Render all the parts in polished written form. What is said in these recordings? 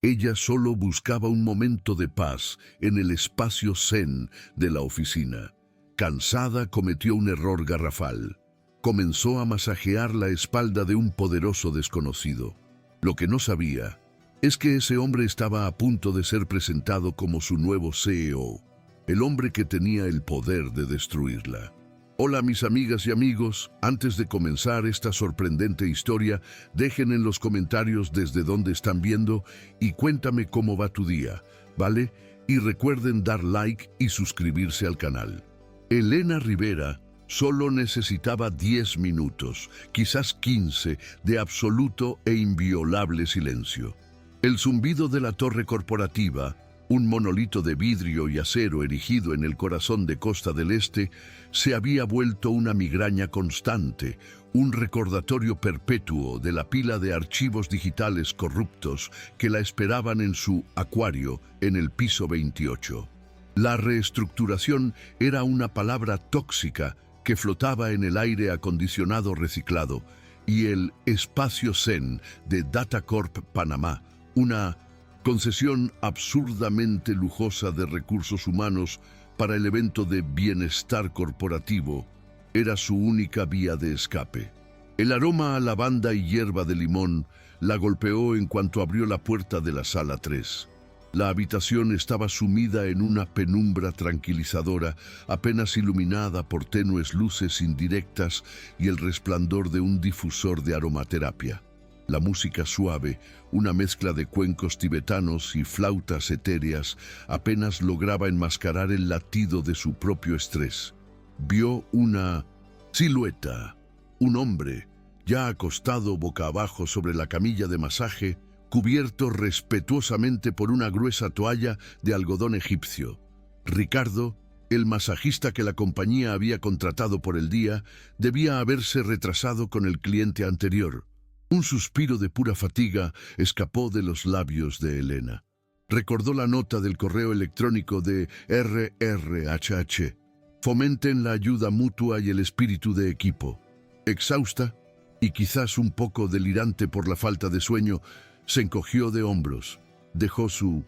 Ella solo buscaba un momento de paz en el espacio zen de la oficina. Cansada, cometió un error garrafal. Comenzó a masajear la espalda de un poderoso desconocido. Lo que no sabía es que ese hombre estaba a punto de ser presentado como su nuevo CEO, el hombre que tenía el poder de destruirla. Hola mis amigas y amigos, antes de comenzar esta sorprendente historia, dejen en los comentarios desde dónde están viendo y cuéntame cómo va tu día, ¿vale? Y recuerden dar like y suscribirse al canal. Elena Rivera solo necesitaba 10 minutos, quizás 15, de absoluto e inviolable silencio. El zumbido de la torre corporativa, un monolito de vidrio y acero erigido en el corazón de Costa del Este, se había vuelto una migraña constante, un recordatorio perpetuo de la pila de archivos digitales corruptos que la esperaban en su acuario en el piso 28. La reestructuración era una palabra tóxica que flotaba en el aire acondicionado reciclado, y el espacio Zen de Datacorp Panamá, una concesión absurdamente lujosa de recursos humanos para el evento de bienestar corporativo, era su única vía de escape. El aroma a lavanda y hierba de limón la golpeó en cuanto abrió la puerta de la sala 3. La habitación estaba sumida en una penumbra tranquilizadora, apenas iluminada por tenues luces indirectas y el resplandor de un difusor de aromaterapia. La música suave, una mezcla de cuencos tibetanos y flautas etéreas, apenas lograba enmascarar el latido de su propio estrés. Vio una silueta, un hombre, ya acostado boca abajo sobre la camilla de masaje, cubierto respetuosamente por una gruesa toalla de algodón egipcio. Ricardo, el masajista que la compañía había contratado por el día, debía haberse retrasado con el cliente anterior. Un suspiro de pura fatiga escapó de los labios de Elena. Recordó la nota del correo electrónico de RRHH. Fomenten la ayuda mutua y el espíritu de equipo. Exhausta, y quizás un poco delirante por la falta de sueño, se encogió de hombros, dejó su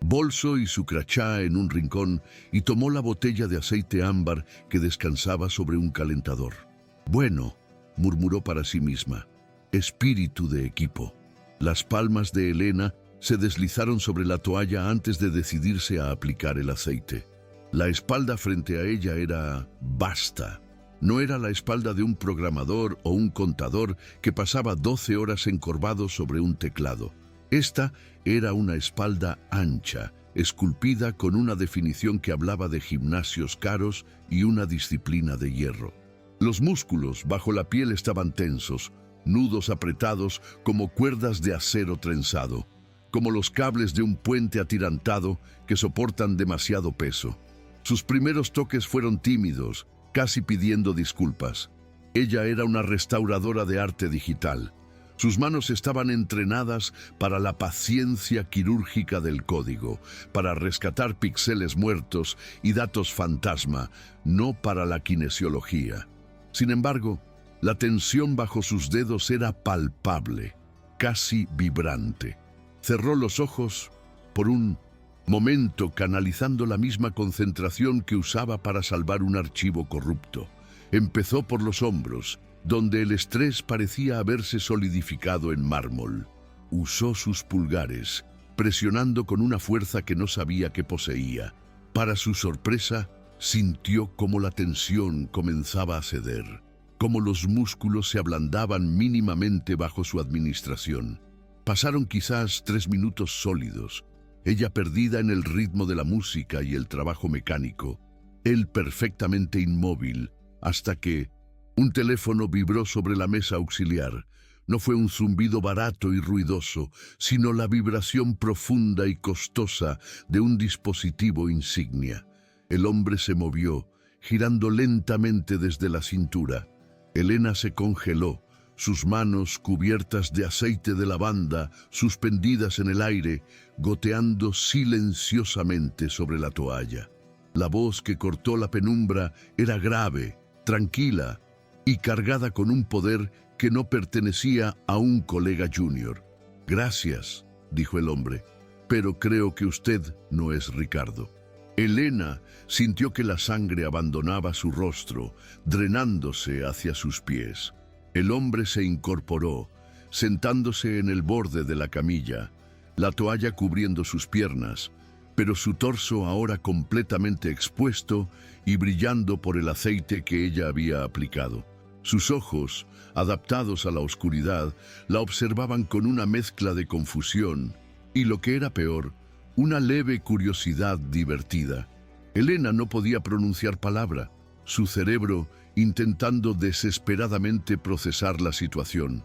bolso y su crachá en un rincón y tomó la botella de aceite ámbar que descansaba sobre un calentador. Bueno, murmuró para sí misma, espíritu de equipo. Las palmas de Elena se deslizaron sobre la toalla antes de decidirse a aplicar el aceite. La espalda frente a ella era vasta. No era la espalda de un programador o un contador que pasaba 12 horas encorvado sobre un teclado. Esta era una espalda ancha, esculpida con una definición que hablaba de gimnasios caros y una disciplina de hierro. Los músculos bajo la piel estaban tensos, nudos apretados como cuerdas de acero trenzado, como los cables de un puente atirantado que soportan demasiado peso. Sus primeros toques fueron tímidos, casi pidiendo disculpas. Ella era una restauradora de arte digital. Sus manos estaban entrenadas para la paciencia quirúrgica del código, para rescatar píxeles muertos y datos fantasma, no para la kinesiología. Sin embargo, la tensión bajo sus dedos era palpable, casi vibrante. Cerró los ojos por un momento, canalizando la misma concentración que usaba para salvar un archivo corrupto. Empezó por los hombros, donde el estrés parecía haberse solidificado en mármol. Usó sus pulgares, presionando con una fuerza que no sabía que poseía. Para su sorpresa, sintió cómo la tensión comenzaba a ceder, cómo los músculos se ablandaban mínimamente bajo su administración. Pasaron quizás 3 minutos sólidos, ella perdida en el ritmo de la música y el trabajo mecánico, él perfectamente inmóvil, hasta que un teléfono vibró sobre la mesa auxiliar. No fue un zumbido barato y ruidoso, sino la vibración profunda y costosa de un dispositivo insignia. El hombre se movió, girando lentamente desde la cintura. Elena se congeló, sus manos cubiertas de aceite de lavanda, suspendidas en el aire, goteando silenciosamente sobre la toalla. La voz que cortó la penumbra era grave, tranquila y cargada con un poder que no pertenecía a un colega junior. «Gracias», dijo el hombre. pero creo que usted no es Ricardo. Elena sintió que la sangre abandonaba su rostro, drenándose hacia sus pies. El hombre se incorporó, sentándose en el borde de la camilla, la toalla cubriendo sus piernas, pero su torso ahora completamente expuesto y brillando por el aceite que ella había aplicado. Sus ojos, adaptados a la oscuridad, la observaban con una mezcla de confusión y, lo que era peor, una leve curiosidad divertida. Elena no podía pronunciar palabra, su cerebro intentando desesperadamente procesar la situación.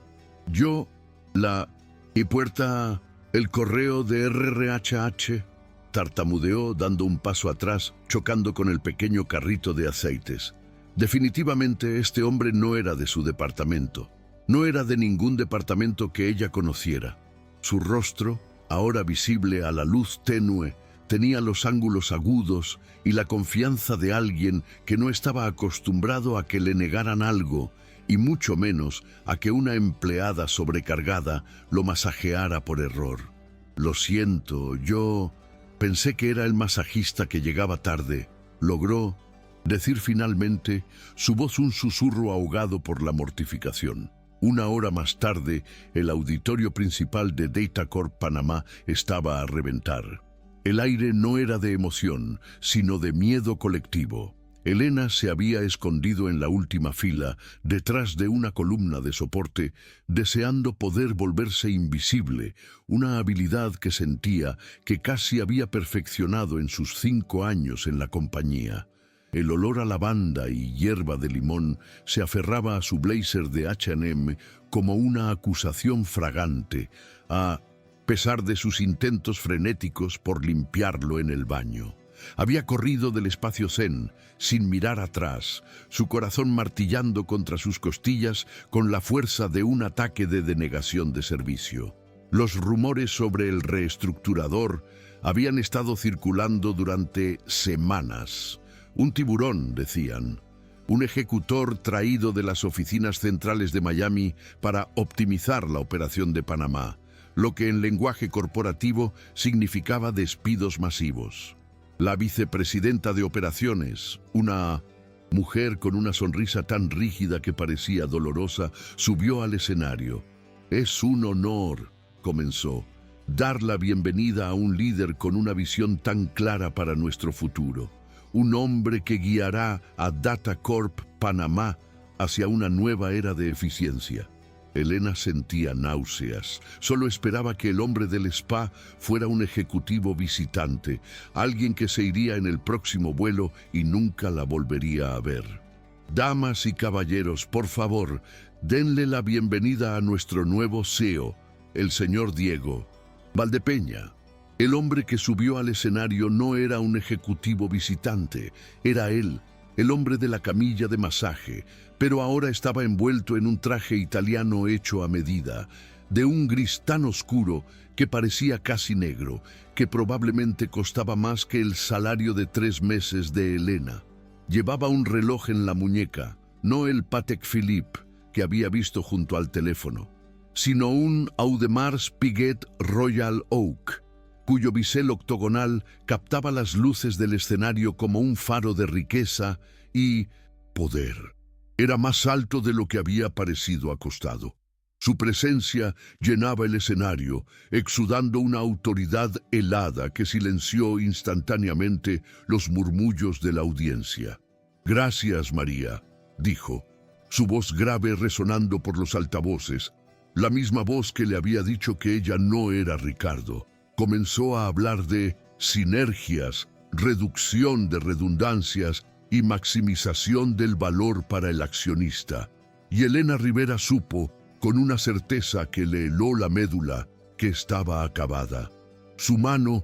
¿Y puerta el correo de RRHH? Tartamudeó dando un paso atrás, chocando con el pequeño carrito de aceites. Definitivamente este hombre no era de su departamento. No era de ningún departamento que ella conociera. Su rostro, ahora visible a la luz tenue, tenía los ángulos agudos y la confianza de alguien que no estaba acostumbrado a que le negaran algo, y mucho menos a que una empleada sobrecargada lo masajeara por error. Lo siento, yo pensé que era el masajista que llegaba tarde. Logró decir finalmente, su voz un susurro ahogado por la mortificación. Una hora más tarde, el auditorio principal de Datacorp Panamá estaba a reventar. El aire no era de emoción, sino de miedo colectivo. Elena se había escondido en la última fila, detrás de una columna de soporte, deseando poder volverse invisible, una habilidad que sentía que casi había perfeccionado en sus 5 años en la compañía. El olor a lavanda y hierba de limón se aferraba a su blazer de H&M como una acusación fragante, a pesar de sus intentos frenéticos por limpiarlo en el baño. Había corrido del espacio zen, sin mirar atrás, su corazón martillando contra sus costillas con la fuerza de un ataque de denegación de servicio. Los rumores sobre el reestructurador habían estado circulando durante semanas. Un tiburón, decían, un ejecutor traído de las oficinas centrales de Miami para optimizar la operación de Panamá, lo que en lenguaje corporativo significaba despidos masivos. La vicepresidenta de operaciones, una mujer con una sonrisa tan rígida que parecía dolorosa, subió al escenario. «Es un honor», comenzó, «dar la bienvenida a un líder con una visión tan clara para nuestro futuro. Un hombre que guiará a Datacorp Panamá hacia una nueva era de eficiencia». Elena sentía náuseas. Solo esperaba que el hombre del spa fuera un ejecutivo visitante, alguien que se iría en el próximo vuelo y nunca la volvería a ver. «Damas y caballeros, por favor, denle la bienvenida a nuestro nuevo CEO, el señor Diego Valdepeña». El hombre que subió al escenario no era un ejecutivo visitante, era él, el hombre de la camilla de masaje, pero ahora estaba envuelto en un traje italiano hecho a medida, de un gris tan oscuro que parecía casi negro, que probablemente costaba más que el salario de 3 meses de Elena. Llevaba un reloj en la muñeca, no el Patek Philippe que había visto junto al teléfono, sino un Audemars Piguet Royal Oak, cuyo bisel octogonal captaba las luces del escenario como un faro de riqueza y poder. Era más alto de lo que había parecido acostado. Su presencia llenaba el escenario, exudando una autoridad helada que silenció instantáneamente los murmullos de la audiencia. «Gracias, María», dijo, su voz grave resonando por los altavoces, la misma voz que le había dicho que ella no era Ricardo. Comenzó a hablar de sinergias, reducción de redundancias y maximización del valor para el accionista. Y Elena Rivera supo, con una certeza que le heló la médula, que estaba acabada. Su mano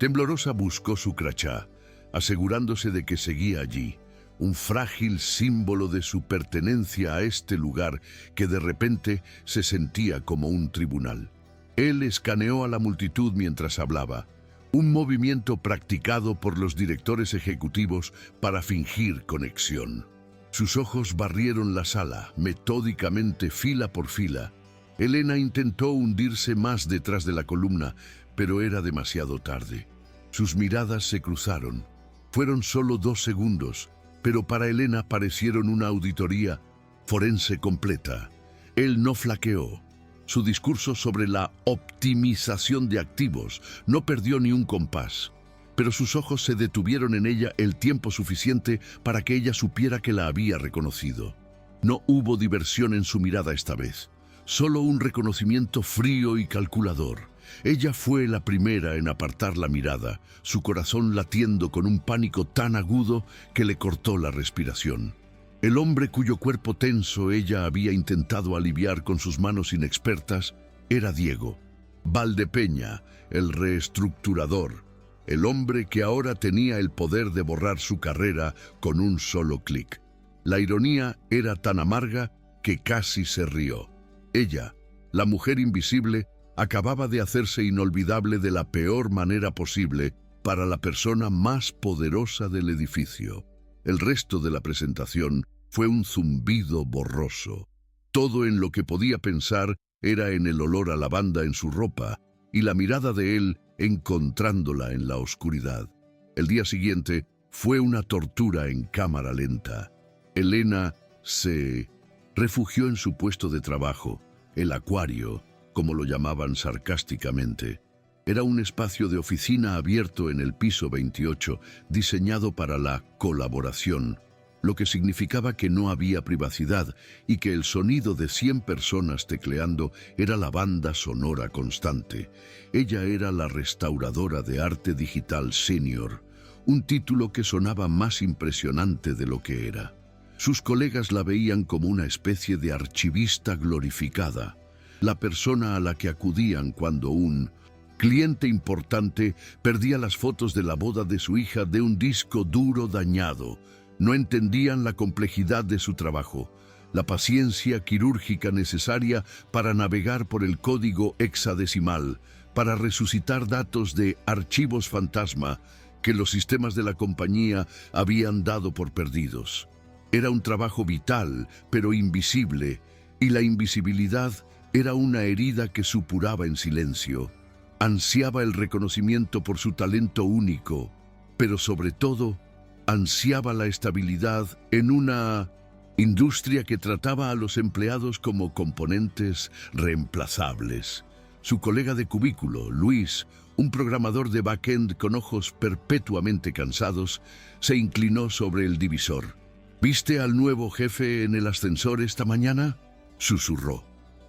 temblorosa buscó su crachá, asegurándose de que seguía allí, un frágil símbolo de su pertenencia a este lugar que de repente se sentía como un tribunal. Él escaneó a la multitud mientras hablaba, un movimiento practicado por los directores ejecutivos para fingir conexión. Sus ojos barrieron la sala, metódicamente, fila por fila. Elena intentó hundirse más detrás de la columna, pero era demasiado tarde. Sus miradas se cruzaron. Fueron solo 2 segundos, pero para Elena parecieron una auditoría forense completa. Él no flaqueó. Su discurso sobre la optimización de activos no perdió ni un compás, pero sus ojos se detuvieron en ella el tiempo suficiente para que ella supiera que la había reconocido. No hubo diversión en su mirada esta vez, solo un reconocimiento frío y calculador. Ella fue la primera en apartar la mirada, su corazón latiendo con un pánico tan agudo que le cortó la respiración. El hombre cuyo cuerpo tenso ella había intentado aliviar con sus manos inexpertas era Diego Valdepeña, el reestructurador, el hombre que ahora tenía el poder de borrar su carrera con un solo clic. La ironía era tan amarga que casi se rió. Ella, la mujer invisible, acababa de hacerse inolvidable de la peor manera posible para la persona más poderosa del edificio. El resto de la presentación fue un zumbido borroso. Todo en lo que podía pensar era en el olor a lavanda en su ropa y la mirada de él encontrándola en la oscuridad. El día siguiente fue una tortura en cámara lenta. Elena se refugió en su puesto de trabajo, el acuario, como lo llamaban sarcásticamente. Era un espacio de oficina abierto en el piso 28, diseñado para la colaboración, lo que significaba que no había privacidad y que el sonido de 100 personas tecleando era la banda sonora constante. Ella era la restauradora de arte digital senior, un título que sonaba más impresionante de lo que era. Sus colegas la veían como una especie de archivista glorificada, la persona a la que acudían cuando un cliente importante perdía las fotos de la boda de su hija de un disco duro dañado. No entendían la complejidad de su trabajo, la paciencia quirúrgica necesaria para navegar por el código hexadecimal, para resucitar datos de archivos fantasma que los sistemas de la compañía habían dado por perdidos. Era un trabajo vital, pero invisible, y la invisibilidad era una herida que supuraba en silencio. Ansiaba el reconocimiento por su talento único, pero sobre todo, ansiaba la estabilidad en una industria que trataba a los empleados como componentes reemplazables. Su colega de cubículo, Luis, un programador de backend con ojos perpetuamente cansados, se inclinó sobre el divisor. ¿Viste al nuevo jefe en el ascensor esta mañana?, susurró.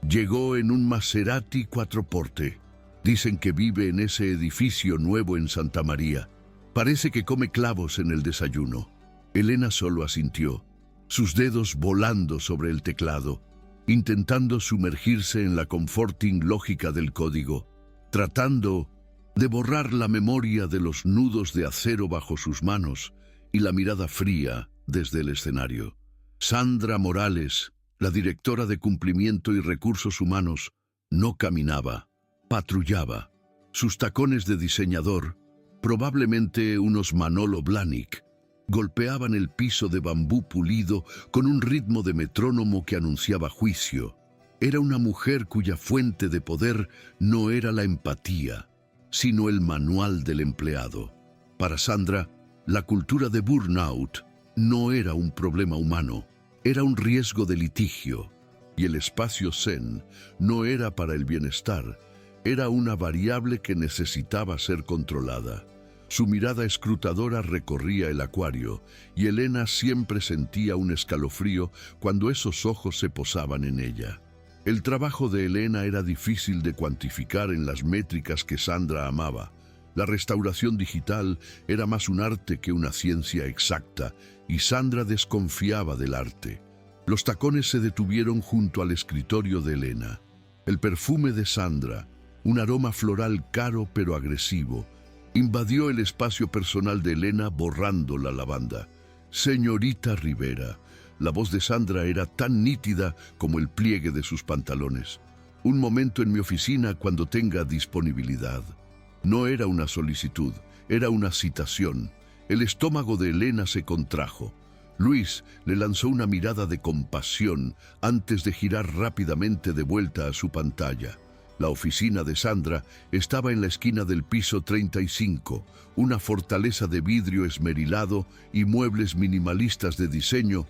Llegó en un Maserati 4x. Dicen que vive en ese edificio nuevo en Santa María. Parece que come clavos en el desayuno. Elena solo asintió, sus dedos volando sobre el teclado, intentando sumergirse en la comforting lógica del código, tratando de borrar la memoria de los nudos de acero bajo sus manos y la mirada fría desde el escenario. Sandra Morales, la directora de Cumplimiento y Recursos Humanos, no caminaba, patrullaba. Sus tacones de diseñador, probablemente unos Manolo Blahnik, golpeaban el piso de bambú pulido con un ritmo de metrónomo que anunciaba juicio. Era una mujer cuya fuente de poder no era la empatía, sino el manual del empleado. Para Sandra, la cultura de burnout no era un problema humano, era un riesgo de litigio, y el espacio zen no era para el bienestar, era una variable que necesitaba ser controlada. Su mirada escrutadora recorría el acuario, y Elena siempre sentía un escalofrío cuando esos ojos se posaban en ella. El trabajo de Elena era difícil de cuantificar en las métricas que Sandra amaba. La restauración digital era más un arte que una ciencia exacta, y Sandra desconfiaba del arte. Los tacones se detuvieron junto al escritorio de Elena. El perfume de Sandra, un aroma floral caro pero agresivo, invadió el espacio personal de Elena borrando la lavanda. Señorita Rivera, la voz de Sandra era tan nítida como el pliegue de sus pantalones. Un momento en mi oficina cuando tenga disponibilidad. No era una solicitud, era una citación. El estómago de Elena se contrajo. Luis le lanzó una mirada de compasión antes de girar rápidamente de vuelta a su pantalla. La oficina de Sandra estaba en la esquina del piso 35, una fortaleza de vidrio esmerilado y muebles minimalistas de diseño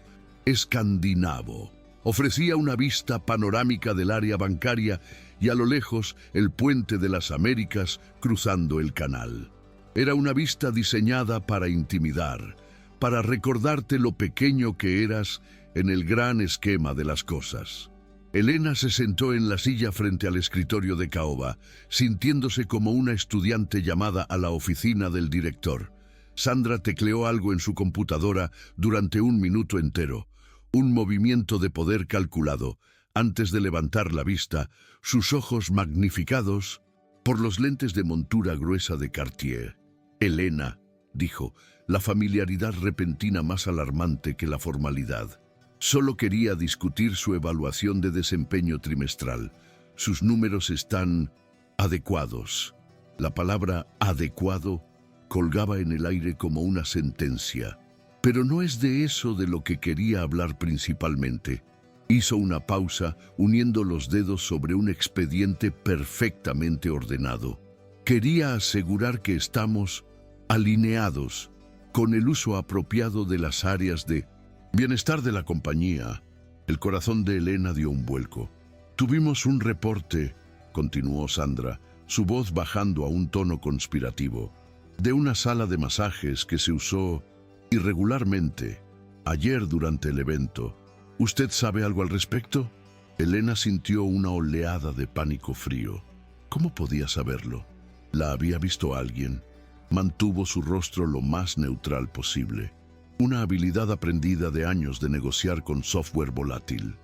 escandinavo. Ofrecía una vista panorámica del área bancaria y a lo lejos el puente de las Américas cruzando el canal. Era una vista diseñada para intimidar, para recordarte lo pequeño que eras en el gran esquema de las cosas. Elena se sentó en la silla frente al escritorio de caoba, sintiéndose como una estudiante llamada a la oficina del director. Sandra tecleó algo en su computadora durante un minuto entero, un movimiento de poder calculado. Antes de levantar la vista, sus ojos magnificados por los lentes de montura gruesa de Cartier. Elena, dijo, la familiaridad repentina más alarmante que la formalidad. Solo quería discutir su evaluación de desempeño trimestral. Sus números están adecuados. La palabra adecuado colgaba en el aire como una sentencia. Pero no es de eso de lo que quería hablar principalmente. Hizo una pausa, uniendo los dedos sobre un expediente perfectamente ordenado. Quería asegurar que estamos alineados con el uso apropiado de las áreas de bienestar de la compañía. El corazón de Elena dio un vuelco. Tuvimos un reporte, continuó Sandra, su voz bajando a un tono conspirativo, de una sala de masajes que se usó irregularmente ayer durante el evento. ¿Usted sabe algo al respecto? Elena sintió una oleada de pánico frío. ¿Cómo podía saberlo? ¿La había visto alguien? Mantuvo su rostro lo más neutral posible. Una habilidad aprendida de años de negociar con software volátil.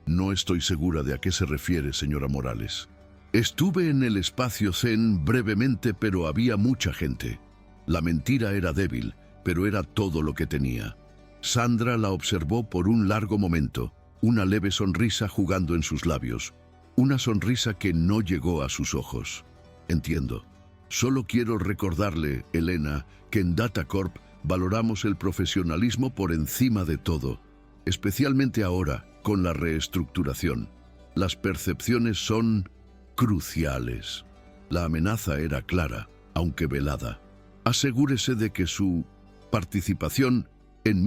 No estoy segura de a qué se refiere, señora Morales. Estuve en el espacio Zen brevemente, pero había mucha gente. La mentira era débil, pero era todo lo que tenía. Sandra la observó por un largo momento, una leve sonrisa jugando en sus labios, una sonrisa que no llegó a sus ojos. Entiendo. Solo quiero recordarle, Elena, que en Datacorp valoramos el profesionalismo por encima de todo, especialmente ahora, con la reestructuración. Las percepciones son cruciales. La amenaza era clara, aunque velada. Asegúrese de que su participación en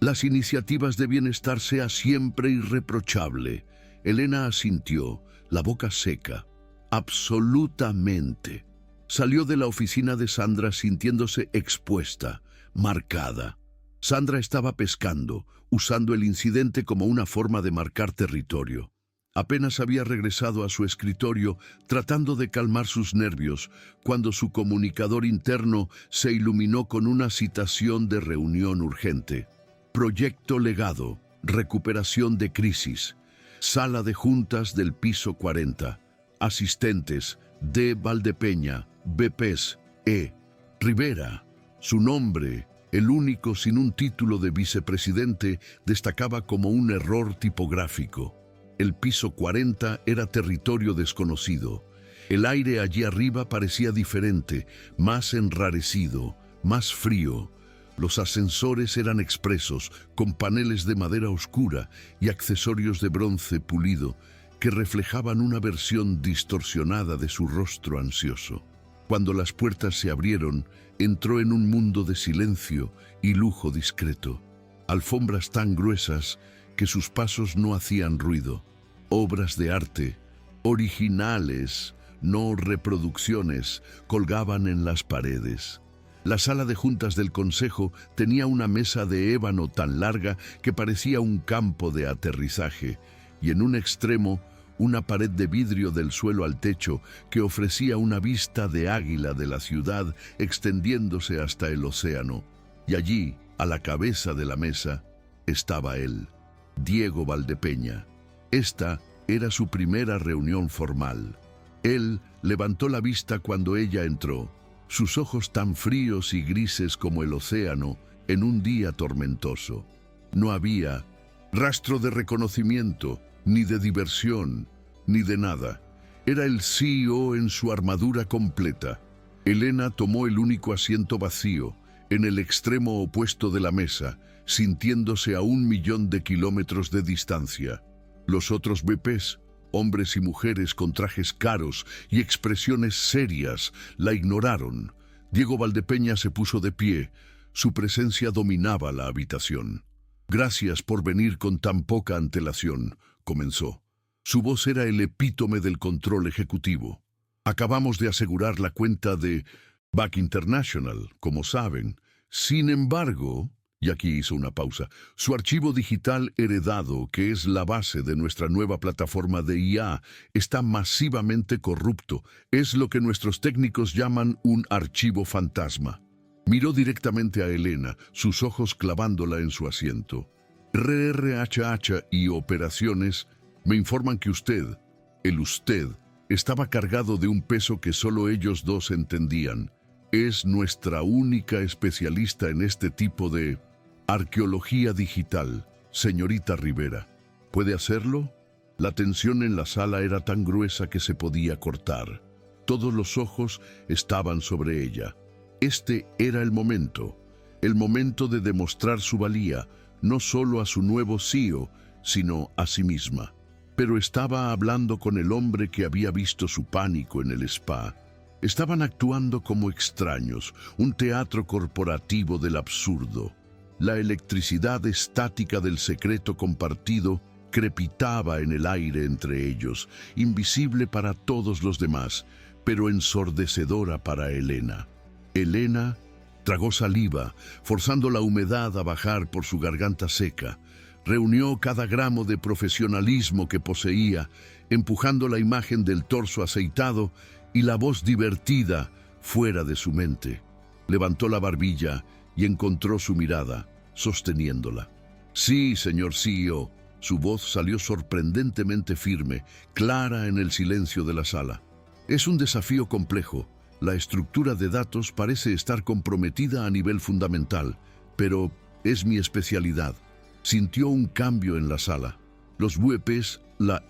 las iniciativas de bienestar sea siempre irreprochable. Elena asintió, la boca seca. Absolutamente. Salió de la oficina de Sandra sintiéndose expuesta, marcada. Sandra estaba pescando, usando el incidente como una forma de marcar territorio. Apenas había regresado a su escritorio tratando de calmar sus nervios cuando su comunicador interno se iluminó con una citación de reunión urgente. Proyecto legado, recuperación de crisis, sala de juntas del piso 40, asistentes D. Valdepeña, BPs, E. Rivera. Su nombre, el único sin un título de vicepresidente, destacaba como un error tipográfico. El piso 40 era territorio desconocido. El aire allí arriba parecía diferente, más enrarecido, más frío. Los ascensores eran expresos, con paneles de madera oscura y accesorios de bronce pulido, que reflejaban una versión distorsionada de su rostro ansioso. Cuando las puertas se abrieron, entró en un mundo de silencio y lujo discreto. Alfombras tan gruesas que sus pasos no hacían ruido. Obras de arte, originales, no reproducciones, colgaban en las paredes. La sala de juntas del consejo tenía una mesa de ébano tan larga que parecía un campo de aterrizaje, y en un extremo una pared de vidrio del suelo al techo que ofrecía una vista de águila de la ciudad extendiéndose hasta el océano. Y allí, a la cabeza de la mesa, estaba él, Diego Valdepeña. Esta era su primera reunión formal. Él levantó la vista cuando ella entró, sus ojos tan fríos y grises como el océano en un día tormentoso. No había rastro de reconocimiento, ni de diversión, ni de nada. Era el CEO en su armadura completa. Elena tomó el único asiento vacío, en el extremo opuesto de la mesa, sintiéndose a 1.000.000 de kilómetros de distancia. Los otros VPs, Hombres y mujeres con trajes caros y expresiones serias la ignoraron. Diego Valdepeña se puso de pie. Su presencia dominaba la habitación. «Gracias por venir con tan poca antelación», comenzó. Su voz era el epítome del control ejecutivo. «Acabamos de asegurar la cuenta de Back International, como saben. Sin embargo», y aquí hizo una pausa, «su archivo digital heredado, que es la base de nuestra nueva plataforma de IA, está masivamente corrupto. Es lo que nuestros técnicos llaman un archivo fantasma». Miró directamente a Elena, sus ojos clavándola en su asiento. «RRHH y operaciones me informan que usted, el usted, estaba cargado de un peso que solo ellos dos entendían. Es nuestra única especialista en este tipo de arqueología digital, señorita Rivera. ¿Puede hacerlo?». La tensión en la sala era tan gruesa que se podía cortar. Todos los ojos estaban sobre ella. Este era el momento de demostrar su valía, no solo a su nuevo CEO, sino a sí misma. Pero estaba hablando con el hombre que había visto su pánico en el spa. Estaban actuando como extraños, un teatro corporativo del absurdo. La electricidad estática del secreto compartido crepitaba en el aire entre ellos, invisible para todos los demás, pero ensordecedora para Elena. Elena tragó saliva, forzando la humedad a bajar por su garganta seca. Reunió cada gramo de profesionalismo que poseía, empujando la imagen del torso aceitado y la voz divertida fuera de su mente. Levantó la barbilla y encontró su mirada, sosteniéndola. «Sí, señor CEO». Su voz salió sorprendentemente firme, clara en el silencio de la sala. «Es un desafío complejo. La estructura de datos parece estar comprometida a nivel fundamental, pero es mi especialidad». Sintió un cambio en la sala. Los huepes la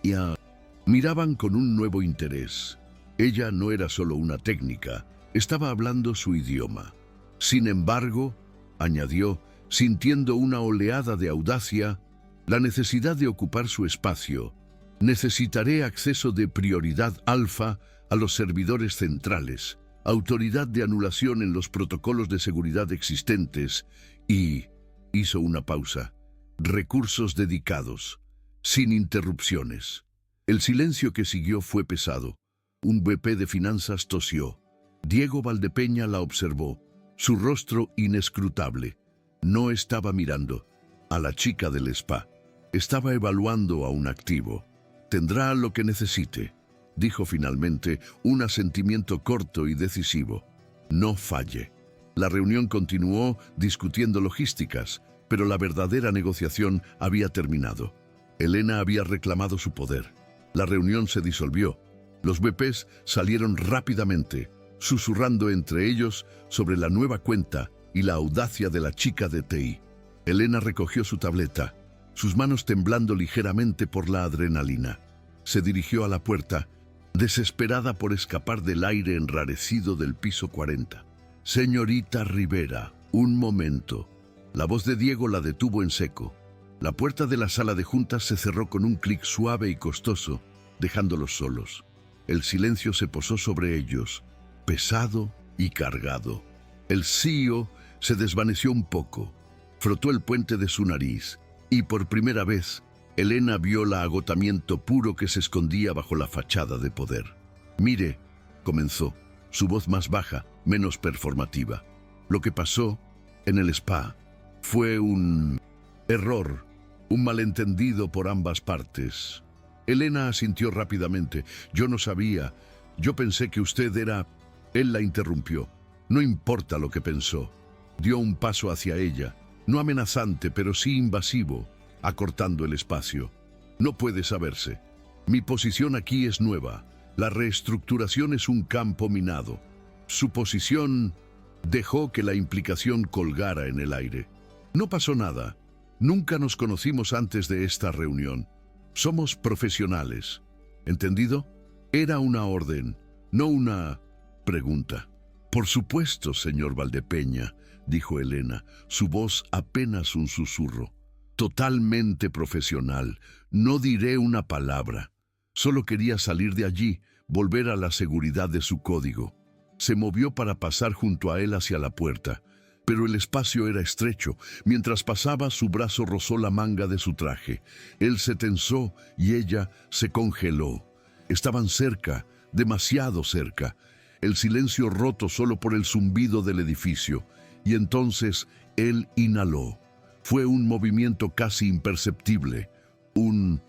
miraban con un nuevo interés. Ella no era solo una técnica, estaba hablando su idioma. Sin embargo, añadió, sintiendo una oleada de audacia, la necesidad de ocupar su espacio. «Necesitaré acceso de prioridad alfa a los servidores centrales, autoridad de anulación en los protocolos de seguridad existentes y...» hizo una pausa. «Recursos dedicados, sin interrupciones». El silencio que siguió fue pesado. Un VP de finanzas tosió. Diego Valdepeña la observó, su rostro inescrutable. No estaba mirando a la chica del spa. Estaba evaluando a un activo. «Tendrá lo que necesite», dijo finalmente, un asentimiento corto y decisivo. «No falle». La reunión continuó discutiendo logísticas, pero la verdadera negociación había terminado. Elena había reclamado su poder. La reunión se disolvió. Los VPs salieron rápidamente, susurrando entre ellos sobre la nueva cuenta y la audacia de la chica de TI. Elena recogió su tableta, sus manos temblando ligeramente por la adrenalina. Se dirigió a la puerta, desesperada por escapar del aire enrarecido del piso 40. «Señorita Rivera, un momento». La voz de Diego la detuvo en seco. La puerta de la sala de juntas se cerró con un clic suave y costoso, dejándolos solos. El silencio se posó sobre ellos, pesado y cargado. El CEO se desvaneció un poco, frotó el puente de su nariz, y por primera vez, Elena vio el agotamiento puro que se escondía bajo la fachada de poder. «Mire», comenzó, su voz más baja, menos performativa. «Lo que pasó en el spa fue un error, un malentendido por ambas partes». Elena asintió rápidamente. «Yo no sabía. Yo pensé que usted era...». Él la interrumpió. «No importa lo que pensó». Dio un paso hacia ella, no amenazante, pero sí invasivo, acortando el espacio. «No puede saberse. Mi posición aquí es nueva. La reestructuración es un campo minado». Su posición dejó que la implicación colgara en el aire. «No pasó nada. Nunca nos conocimos antes de esta reunión. Somos profesionales. ¿Entendido?». Era una orden, no una pregunta. «Por supuesto, señor Valdepeña», dijo Elena, su voz apenas un susurro. «Totalmente profesional. No diré una palabra». Solo quería salir de allí, volver a la seguridad de su código. Se movió para pasar junto a él hacia la puerta, pero el espacio era estrecho. Mientras pasaba, su brazo rozó la manga de su traje. Él se tensó y ella se congeló. Estaban cerca, demasiado cerca. El silencio roto solo por el zumbido del edificio. Y entonces él inhaló. Fue un movimiento casi imperceptible, un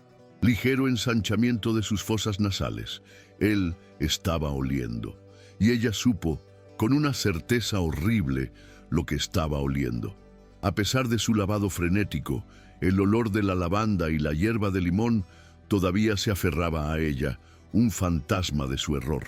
ligero ensanchamiento de sus fosas nasales. Él estaba oliendo, y ella supo, con una certeza horrible, lo que estaba oliendo. A pesar de su lavado frenético, el olor de la lavanda y la hierba de limón todavía se aferraba a ella, un fantasma de su error.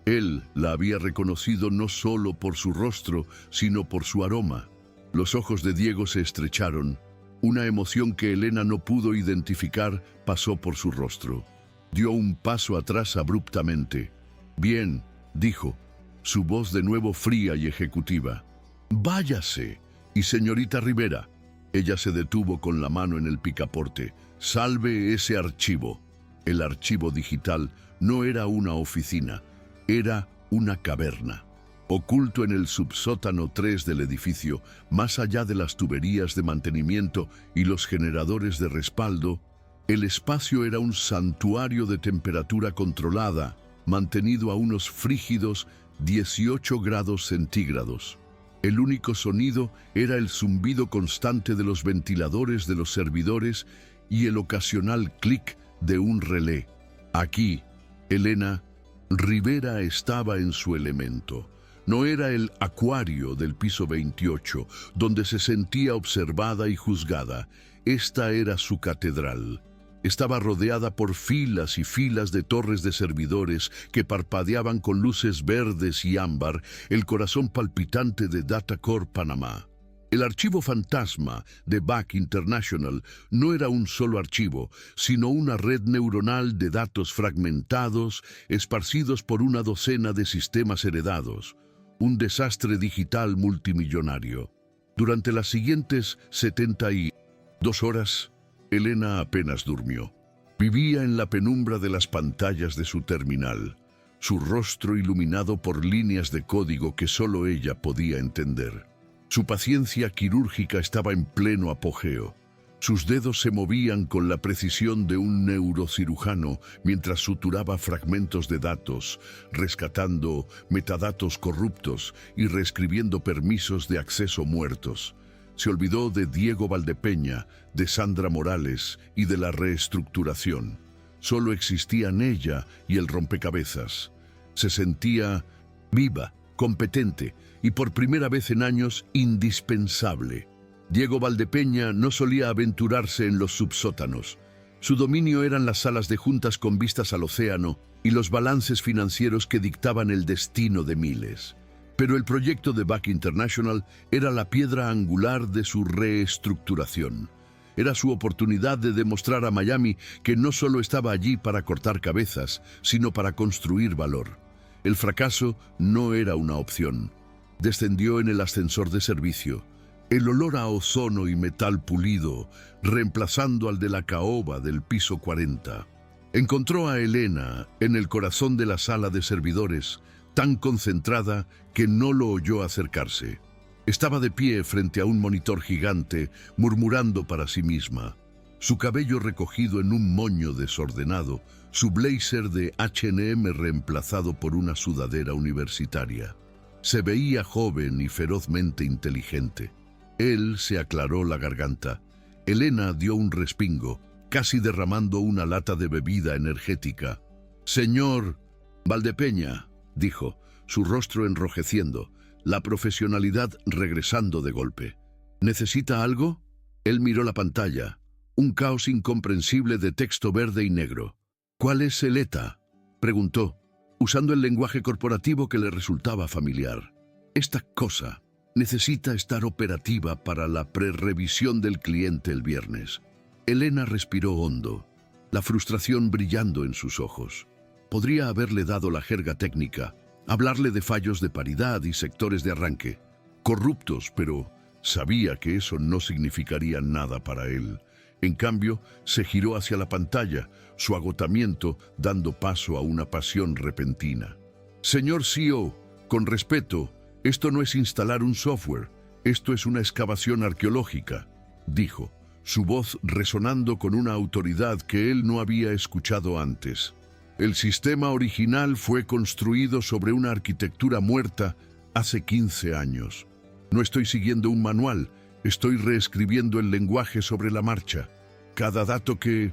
Él la había reconocido no solo por su rostro, sino por su aroma. Los ojos de Diego se estrecharon. Una emoción que Elena no pudo identificar pasó por su rostro. Dio un paso atrás abruptamente. «Bien», dijo, su voz de nuevo fría y ejecutiva. «Váyase. Y señorita Rivera». Ella se detuvo con la mano en el picaporte. «Salve ese archivo». El archivo digital no era una oficina, era una caverna. Oculto en el subsótano 3 del edificio, más allá de las tuberías de mantenimiento y los generadores de respaldo, el espacio era un santuario de temperatura controlada, mantenido a unos frígidos 18 grados centígrados. El único sonido era el zumbido constante de los ventiladores de los servidores y el ocasional clic de un relé. Aquí, Elena Rivera estaba en su elemento. No era el acuario del piso 28, donde se sentía observada y juzgada. Esta era su catedral. Estaba rodeada por filas y filas de torres de servidores que parpadeaban con luces verdes y ámbar, el corazón palpitante de Datacorp Panamá. El archivo fantasma de BAC International no era un solo archivo, sino una red neuronal de datos fragmentados, esparcidos por una docena de sistemas heredados. Un desastre digital multimillonario. Durante las siguientes 72 horas, Elena apenas durmió. Vivía en la penumbra de las pantallas de su terminal, su rostro iluminado por líneas de código que solo ella podía entender. Su paciencia quirúrgica estaba en pleno apogeo. Sus dedos se movían con la precisión de un neurocirujano mientras suturaba fragmentos de datos, rescatando metadatos corruptos y reescribiendo permisos de acceso muertos. Se olvidó de Diego Valdepeña, de Sandra Morales y de la reestructuración. Solo existían ella y el rompecabezas. Se sentía viva, competente y por primera vez en años indispensable. Diego Valdepeña no solía aventurarse en los subsótanos. Su dominio eran las salas de juntas con vistas al océano y los balances financieros que dictaban el destino de miles. Pero el proyecto de BAC International era la piedra angular de su reestructuración. Era su oportunidad de demostrar a Miami que no solo estaba allí para cortar cabezas, sino para construir valor. El fracaso no era una opción. Descendió en el ascensor de servicio. El olor a ozono y metal pulido, reemplazando al de la caoba del piso 40. Encontró a Elena en el corazón de la sala de servidores, tan concentrada que no lo oyó acercarse. Estaba de pie frente a un monitor gigante, murmurando para sí misma. Su cabello recogido en un moño desordenado, su blazer de H&M reemplazado por una sudadera universitaria. Se veía joven y ferozmente inteligente. Él se aclaró la garganta. Elena dio un respingo, casi derramando una lata de bebida energética. «Señor Valdepeña», dijo, su rostro enrojeciendo, la profesionalidad regresando de golpe. «¿Necesita algo?» Él miró la pantalla, un caos incomprensible de texto verde y negro. «¿Cuál es el ETA?», preguntó, usando el lenguaje corporativo que le resultaba familiar. «Esta cosa necesita estar operativa para la prerevisión del cliente el viernes». Elena respiró hondo, la frustración brillando en sus ojos. Podría haberle dado la jerga técnica, hablarle de fallos de paridad y sectores de arranque, corruptos, pero sabía que eso no significaría nada para él. En cambio, se giró hacia la pantalla, su agotamiento dando paso a una pasión repentina. Señor CEO, con respeto, esto no es instalar un software, esto es una excavación arqueológica, dijo, su voz resonando con una autoridad que él no había escuchado antes. El sistema original fue construido sobre una arquitectura muerta hace 15 años. No estoy siguiendo un manual, estoy reescribiendo el lenguaje sobre la marcha. Cada dato que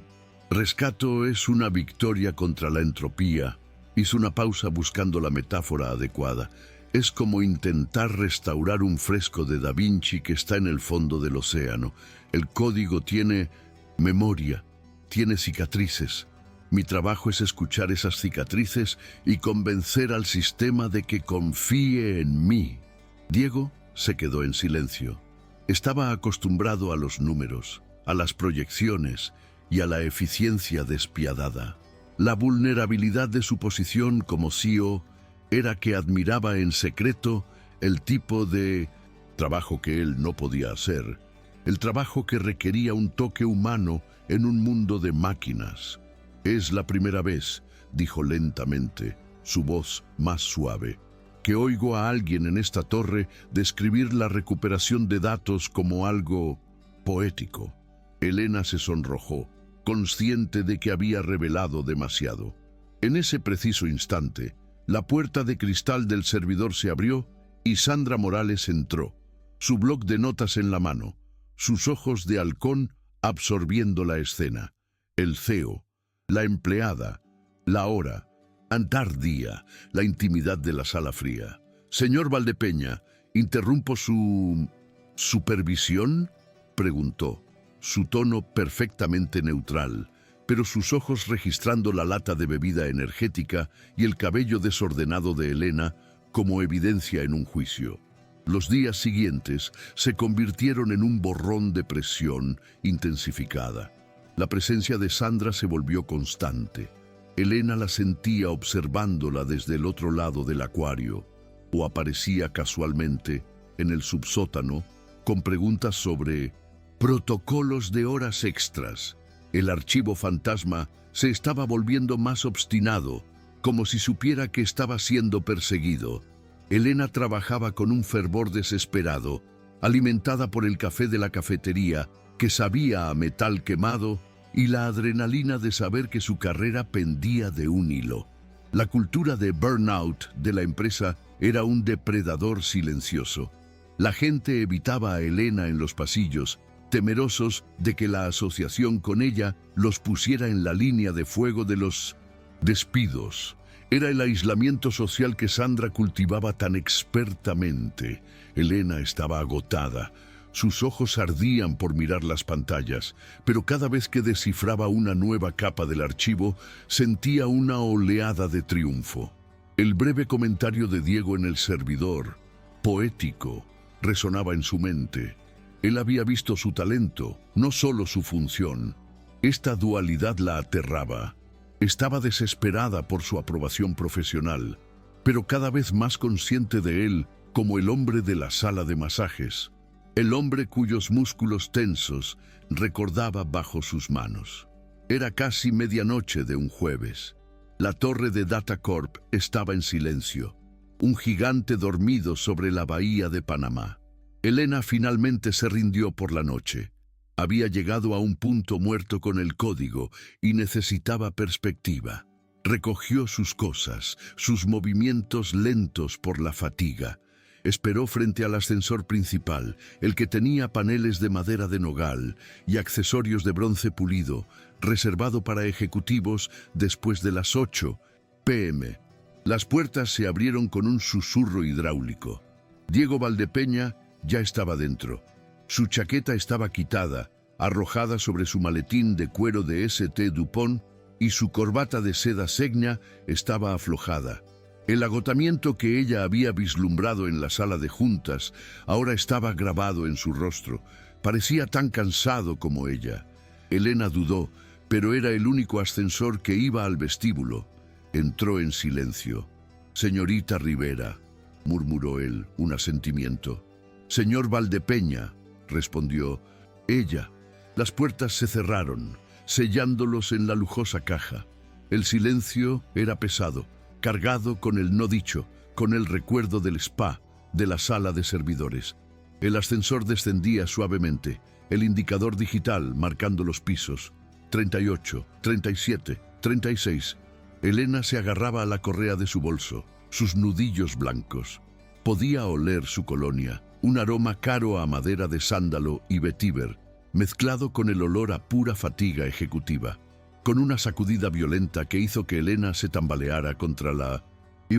rescato es una victoria contra la entropía. Hizo una pausa buscando la metáfora adecuada. Es como intentar restaurar un fresco de Da Vinci que está en el fondo del océano. El código tiene memoria, tiene cicatrices. Mi trabajo es escuchar esas cicatrices y convencer al sistema de que confíe en mí. Diego se quedó en silencio. Estaba acostumbrado a los números, a las proyecciones y a la eficiencia despiadada. La vulnerabilidad de su posición como CEO era que admiraba en secreto el tipo de trabajo que él no podía hacer, el trabajo que requería un toque humano en un mundo de máquinas. Es la primera vez, dijo lentamente, su voz más suave, que oigo a alguien en esta torre describir la recuperación de datos como algo poético. Elena se sonrojó, consciente de que había revelado demasiado. En ese preciso instante, la puerta de cristal del servidor se abrió y Sandra Morales entró, su bloc de notas en la mano, sus ojos de halcón absorbiendo la escena. El CEO, la empleada, la hora, andar día, la intimidad de la sala fría. Señor Valdepeña, ¿interrumpo su supervisión?, preguntó, su tono perfectamente neutral, pero sus ojos registrando la lata de bebida energética y el cabello desordenado de Elena como evidencia en un juicio. Los días siguientes se convirtieron en un borrón de presión intensificada. La presencia de Sandra se volvió constante. Elena la sentía observándola desde el otro lado del acuario, o aparecía casualmente en el subsótano con preguntas sobre protocolos de horas extras. El archivo fantasma se estaba volviendo más obstinado, como si supiera que estaba siendo perseguido. Elena trabajaba con un fervor desesperado, alimentada por el café de la cafetería, que sabía a metal quemado, y la adrenalina de saber que su carrera pendía de un hilo. La cultura de burnout de la empresa era un depredador silencioso. La gente evitaba a Elena en los pasillos, temerosos de que la asociación con ella los pusiera en la línea de fuego de los despidos. Era el aislamiento social que Sandra cultivaba tan expertamente. Elena estaba agotada. Sus ojos ardían por mirar las pantallas, pero cada vez que descifraba una nueva capa del archivo, sentía una oleada de triunfo. El breve comentario de Diego en el servidor, poético, resonaba en su mente. Él había visto su talento, no solo su función. Esta dualidad la aterraba. Estaba desesperada por su aprobación profesional, pero cada vez más consciente de él como el hombre de la sala de masajes, el hombre cuyos músculos tensos recordaba bajo sus manos. Era casi medianoche de un jueves. La torre de Datacorp estaba en silencio, un gigante dormido sobre la bahía de Panamá. Elena finalmente se rindió por la noche. Había llegado a un punto muerto con el código y necesitaba perspectiva. Recogió sus cosas, sus movimientos lentos por la fatiga. Esperó frente al ascensor principal, el que tenía paneles de madera de nogal y accesorios de bronce pulido, reservado para ejecutivos después de las 8 p.m. Las puertas se abrieron con un susurro hidráulico. Diego Valdepeña ya estaba dentro. Su chaqueta estaba quitada, arrojada sobre su maletín de cuero de St. Dupont, y su corbata de seda segna estaba aflojada. El agotamiento que ella había vislumbrado en la sala de juntas ahora estaba grabado en su rostro. Parecía tan cansado como ella. Elena dudó, pero era el único ascensor que iba al vestíbulo. Entró en silencio. «Señorita Rivera», murmuró él, un asentimiento. «Señor Valdepeña», respondió ella. Las puertas se cerraron, sellándolos en la lujosa caja. El silencio era pesado, cargado con el no dicho, con el recuerdo del spa, de la sala de servidores. El ascensor descendía suavemente, el indicador digital marcando los pisos. 38, 37, 36. Elena se agarraba a la correa de su bolso, sus nudillos blancos. Podía oler su colonia, un aroma caro a madera de sándalo y vetiver, mezclado con el olor a pura fatiga ejecutiva. Con una sacudida violenta que hizo que Elena se tambaleara contra la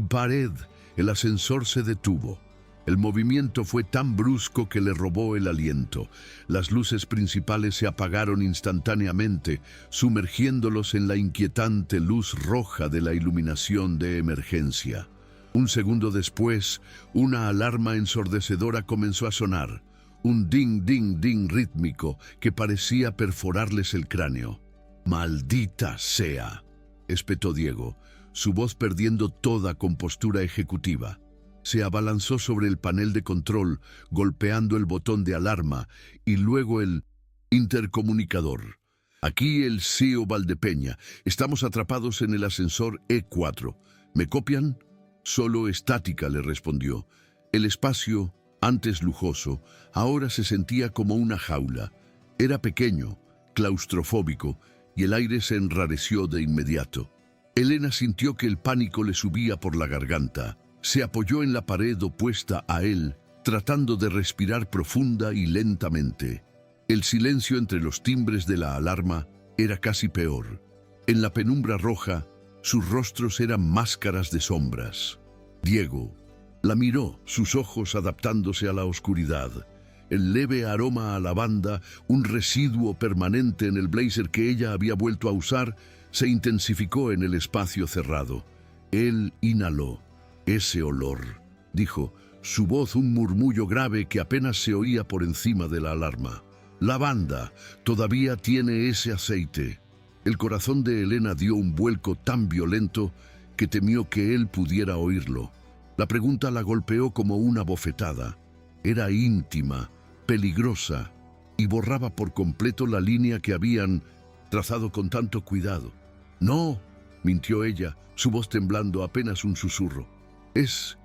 pared, el ascensor se detuvo. El movimiento fue tan brusco que le robó el aliento. Las luces principales se apagaron instantáneamente, sumergiéndolos en la inquietante luz roja de la iluminación de emergencia. Un segundo después, una alarma ensordecedora comenzó a sonar, un ding-ding-ding rítmico que parecía perforarles el cráneo. «¡Maldita sea!», espetó Diego, su voz perdiendo toda compostura ejecutiva. Se abalanzó sobre el panel de control, golpeando el botón de alarma y luego el intercomunicador. «Aquí el CEO Valdepeña. Estamos atrapados en el ascensor E4. ¿Me copian?» «Solo estática», le respondió. El espacio, antes lujoso, ahora se sentía como una jaula. Era pequeño, claustrofóbico, y el aire se enrareció de inmediato. Elena sintió que el pánico le subía por la garganta. Se apoyó en la pared opuesta a él, tratando de respirar profunda y lentamente. El silencio entre los timbres de la alarma era casi peor. En la penumbra roja, sus rostros eran máscaras de sombras. Diego la miró, sus ojos adaptándose a la oscuridad. El leve aroma a lavanda, un residuo permanente en el blazer que ella había vuelto a usar, se intensificó en el espacio cerrado. Él inhaló. «Ese olor», dijo, su voz un murmullo grave que apenas se oía por encima de la alarma. «Lavanda, todavía tiene ese aceite». El corazón de Elena dio un vuelco tan violento que temió que él pudiera oírlo. La pregunta la golpeó como una bofetada. Era íntima, peligrosa, y borraba por completo la línea que habían trazado con tanto cuidado. «No», mintió ella, su voz temblando apenas un susurro. Es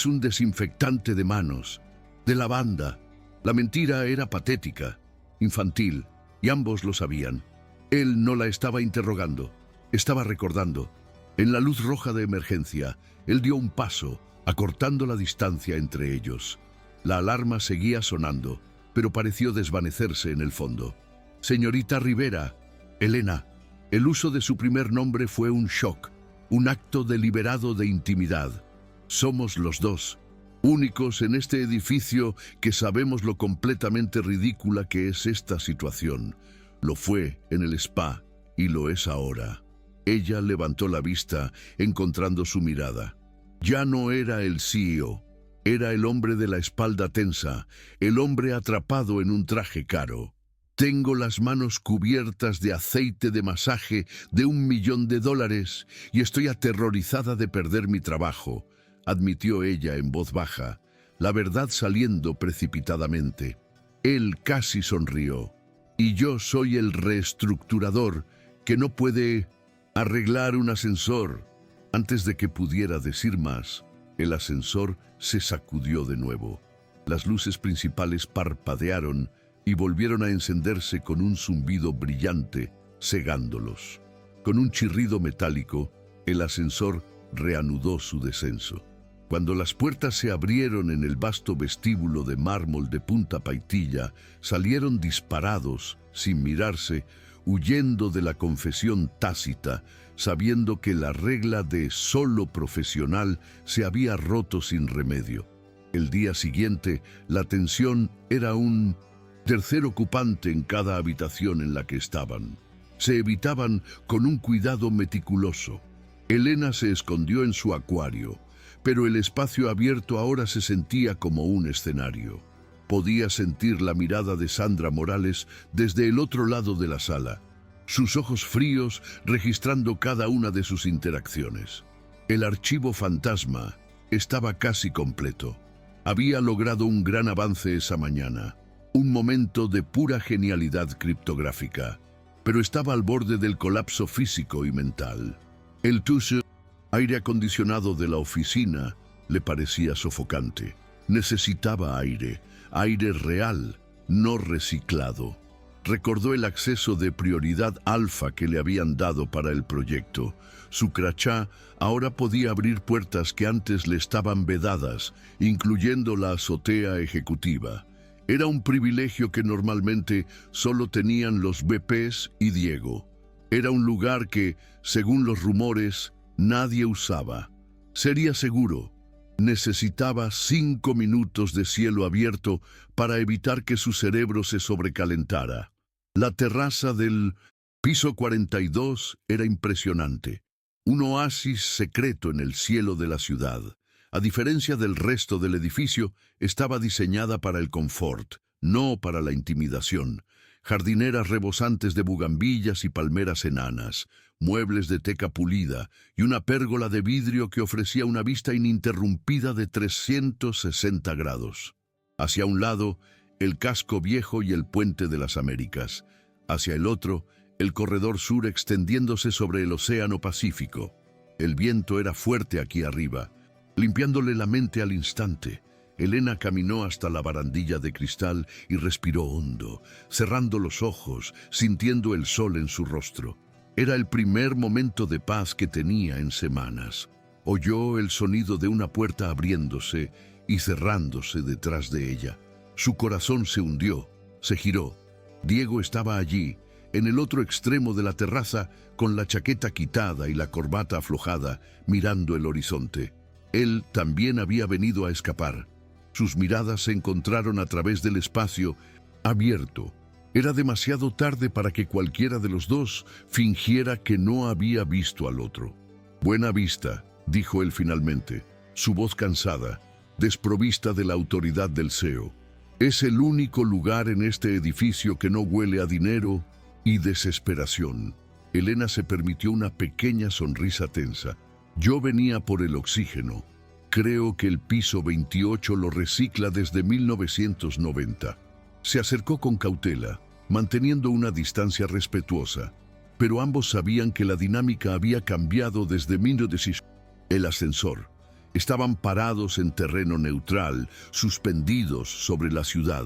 un desinfectante de manos, de lavanda». La mentira era patética, infantil, y ambos lo sabían. Él no la estaba interrogando, estaba recordando. En la luz roja de emergencia, él dio un paso, acortando la distancia entre ellos. La alarma seguía sonando, pero pareció desvanecerse en el fondo. «Señorita Rivera», Elena. El uso de su primer nombre fue un shock, un acto deliberado de intimidad. «Somos los dos, únicos en este edificio que sabemos lo completamente ridícula que es esta situación. Lo fue en el spa y lo es ahora». Ella levantó la vista, encontrando su mirada. Ya no era el CEO, era el hombre de la espalda tensa, el hombre atrapado en un traje caro. «Tengo las manos cubiertas de aceite de masaje de $1 millón y estoy aterrorizada de perder mi trabajo», admitió ella en voz baja, la verdad saliendo precipitadamente. Él casi sonrió. «Y yo soy el reestructurador que no puede arreglar un ascensor». Antes de que pudiera decir más, el ascensor se sacudió de nuevo. Las luces principales parpadearon y volvieron a encenderse con un zumbido brillante, cegándolos. Con un chirrido metálico, el ascensor reanudó su descenso. Cuando las puertas se abrieron en el vasto vestíbulo de mármol de Punta Paitilla, salieron disparados, sin mirarse, huyendo de la confesión tácita, sabiendo que la regla de solo profesional se había roto sin remedio. El día siguiente, la tensión era un tercer ocupante en cada habitación en la que estaban. Se evitaban con un cuidado meticuloso. Elena se escondió en su acuario, pero el espacio abierto ahora se sentía como un escenario. Podía sentir la mirada de Sandra Morales desde el otro lado de la sala, sus ojos fríos registrando cada una de sus interacciones. El archivo fantasma estaba casi completo. Había logrado un gran avance esa mañana. Un momento de pura genialidad criptográfica, pero estaba al borde del colapso físico y mental. El tuche, aire acondicionado de la oficina, le parecía sofocante. Necesitaba aire, aire real, no reciclado. Recordó el acceso de prioridad alfa que le habían dado para el proyecto. Su crachá ahora podía abrir puertas que antes le estaban vedadas, incluyendo la azotea ejecutiva. Era un privilegio que normalmente solo tenían los VPs y Diego. Era un lugar que, según los rumores, nadie usaba. Sería seguro. Necesitaba 5 minutos de cielo abierto para evitar que su cerebro se sobrecalentara. La terraza del piso 42 era impresionante. Un oasis secreto en el cielo de la ciudad. A diferencia del resto del edificio, estaba diseñada para el confort, no para la intimidación. Jardineras rebosantes de bugambillas y palmeras enanas, muebles de teca pulida y una pérgola de vidrio que ofrecía una vista ininterrumpida de 360 grados. Hacia un lado, el casco viejo y el puente de las Américas. Hacia el otro, el corredor sur extendiéndose sobre el océano Pacífico. El viento era fuerte aquí arriba, limpiándole la mente al instante. Elena caminó hasta la barandilla de cristal y respiró hondo, cerrando los ojos, sintiendo el sol en su rostro. Era el primer momento de paz que tenía en semanas. Oyó el sonido de una puerta abriéndose y cerrándose detrás de ella. Su corazón se hundió, se giró. Diego estaba allí, en el otro extremo de la terraza, con la chaqueta quitada y la corbata aflojada, mirando el horizonte. Él también había venido a escapar. Sus miradas se encontraron a través del espacio abierto. Era demasiado tarde para que cualquiera de los dos fingiera que no había visto al otro. «Buena vista», dijo él finalmente, su voz cansada, desprovista de la autoridad del CEO. «Es el único lugar en este edificio que no huele a dinero y desesperación». Elena se permitió una pequeña sonrisa tensa. «Yo venía por el oxígeno. Creo que el piso 28 lo recicla desde 1990. Se acercó con cautela, manteniendo una distancia respetuosa, pero ambos sabían que la dinámica había cambiado desde 1990. El ascensor. Estaban parados en terreno neutral, suspendidos sobre la ciudad.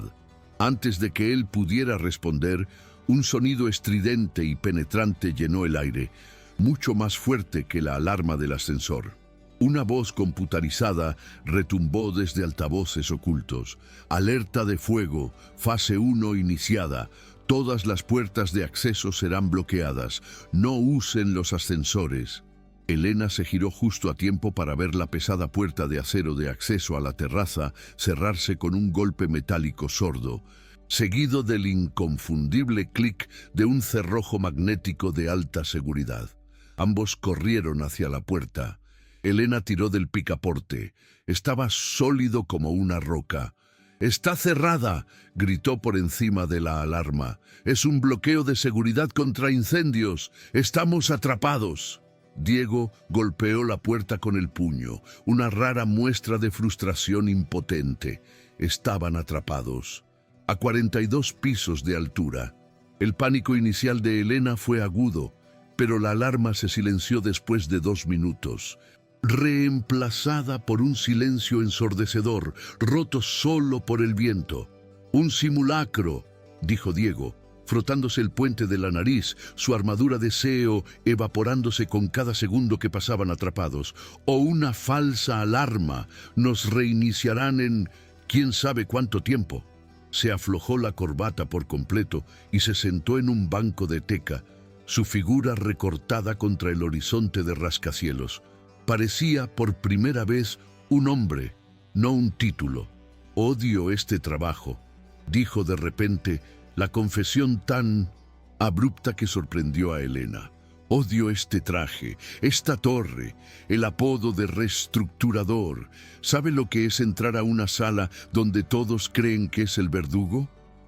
Antes de que él pudiera responder, un sonido estridente y penetrante llenó el aire, mucho más fuerte que la alarma del ascensor. Una voz computarizada retumbó desde altavoces ocultos. «Alerta de fuego, fase 1 iniciada. Todas las puertas de acceso serán bloqueadas. No usen los ascensores». Elena se giró justo a tiempo para ver la pesada puerta de acero de acceso a la terraza cerrarse con un golpe metálico sordo, seguido del inconfundible clic de un cerrojo magnético de alta seguridad. Ambos corrieron hacia la puerta. Elena tiró del picaporte. Estaba sólido como una roca. «¡Está cerrada!», gritó por encima de la alarma. «Es un bloqueo de seguridad contra incendios. Estamos atrapados». Diego golpeó la puerta con el puño, una rara muestra de frustración impotente. Estaban atrapados. A 42 pisos de altura. El pánico inicial de Elena fue agudo, pero la alarma se silenció después de 2 minutos. Reemplazada por un silencio ensordecedor, roto solo por el viento. «Un simulacro», dijo Diego, frotándose el puente de la nariz, su armadura de CEO evaporándose con cada segundo que pasaban atrapados. «O una falsa alarma. Nos reiniciarán en quién sabe cuánto tiempo». Se aflojó la corbata por completo y se sentó en un banco de teca, su figura recortada contra el horizonte de rascacielos. Parecía por primera vez un hombre, no un título. «Odio este trabajo», dijo de repente, la confesión tan abrupta que sorprendió a Elena. «Odio este traje, esta torre, el apodo de reestructurador. ¿Sabe lo que es entrar a una sala donde todos creen que es el verdugo?»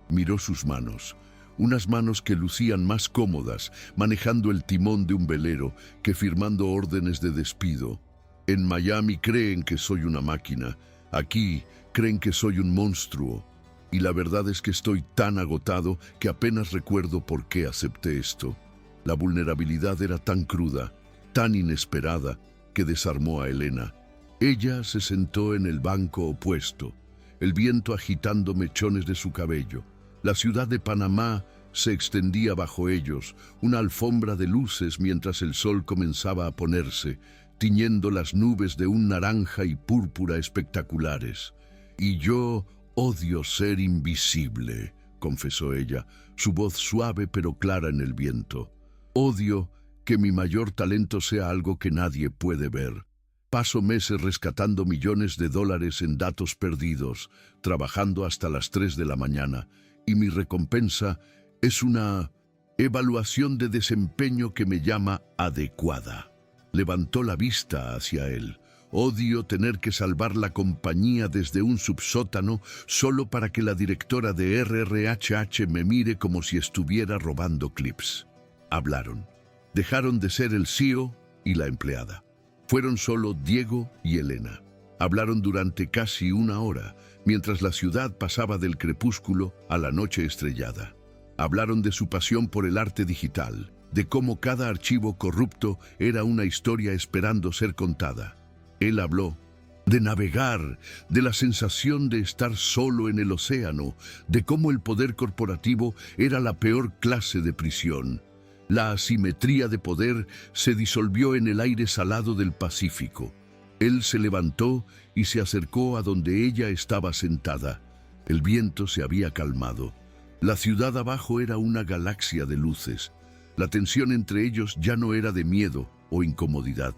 Miró sus manos. Unas manos que lucían más cómodas, manejando el timón de un velero que firmando órdenes de despido. «En Miami creen que soy una máquina. Aquí creen que soy un monstruo». Y la verdad es que estoy tan agotado que apenas recuerdo por qué acepté esto. La vulnerabilidad era tan cruda, tan inesperada, que desarmó a Elena. Ella se sentó en el banco opuesto, el viento agitando mechones de su cabello. La ciudad de Panamá se extendía bajo ellos, una alfombra de luces mientras el sol comenzaba a ponerse, tiñendo las nubes de un naranja y púrpura espectaculares. Y yo odio ser invisible, confesó ella, su voz suave pero clara en el viento. Odio que mi mayor talento sea algo que nadie puede ver. Paso meses rescatando millones de dólares en datos perdidos, trabajando hasta las 3 de la mañana, y mi recompensa es una evaluación de desempeño que me llama adecuada. Levantó la vista hacia él. Odio tener que salvar la compañía desde un subsótano solo para que la directora de RRHH me mire como si estuviera robando clips. Hablaron. Dejaron de ser el CEO y la empleada. Fueron solo Diego y Elena. Hablaron durante casi 1 hora, mientras la ciudad pasaba del crepúsculo a la noche estrellada. Hablaron de su pasión por el arte digital, de cómo cada archivo corrupto era una historia esperando ser contada. Él habló de navegar, de la sensación de estar solo en el océano, de cómo el poder corporativo era la peor clase de prisión. La asimetría de poder se disolvió en el aire salado del Pacífico. Él se levantó y se acercó a donde ella estaba sentada. El viento se había calmado. La ciudad abajo era una galaxia de luces. La tensión entre ellos ya no era de miedo o incomodidad.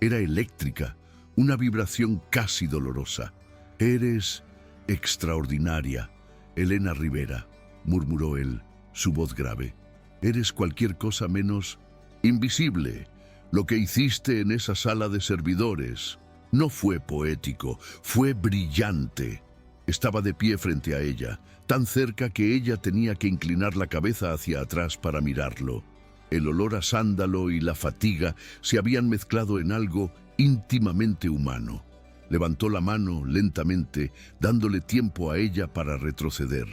Era eléctrica, una vibración casi dolorosa. «Eres extraordinaria, Elena Rivera», murmuró él, su voz grave. «Eres cualquier cosa menos invisible. Lo que hiciste en esa sala de servidores no fue poético, fue brillante». Estaba de pie frente a ella, tan cerca que ella tenía que inclinar la cabeza hacia atrás para mirarlo. El olor a sándalo y la fatiga se habían mezclado en algo íntimamente humano. Levantó la mano lentamente, dándole tiempo a ella para retroceder.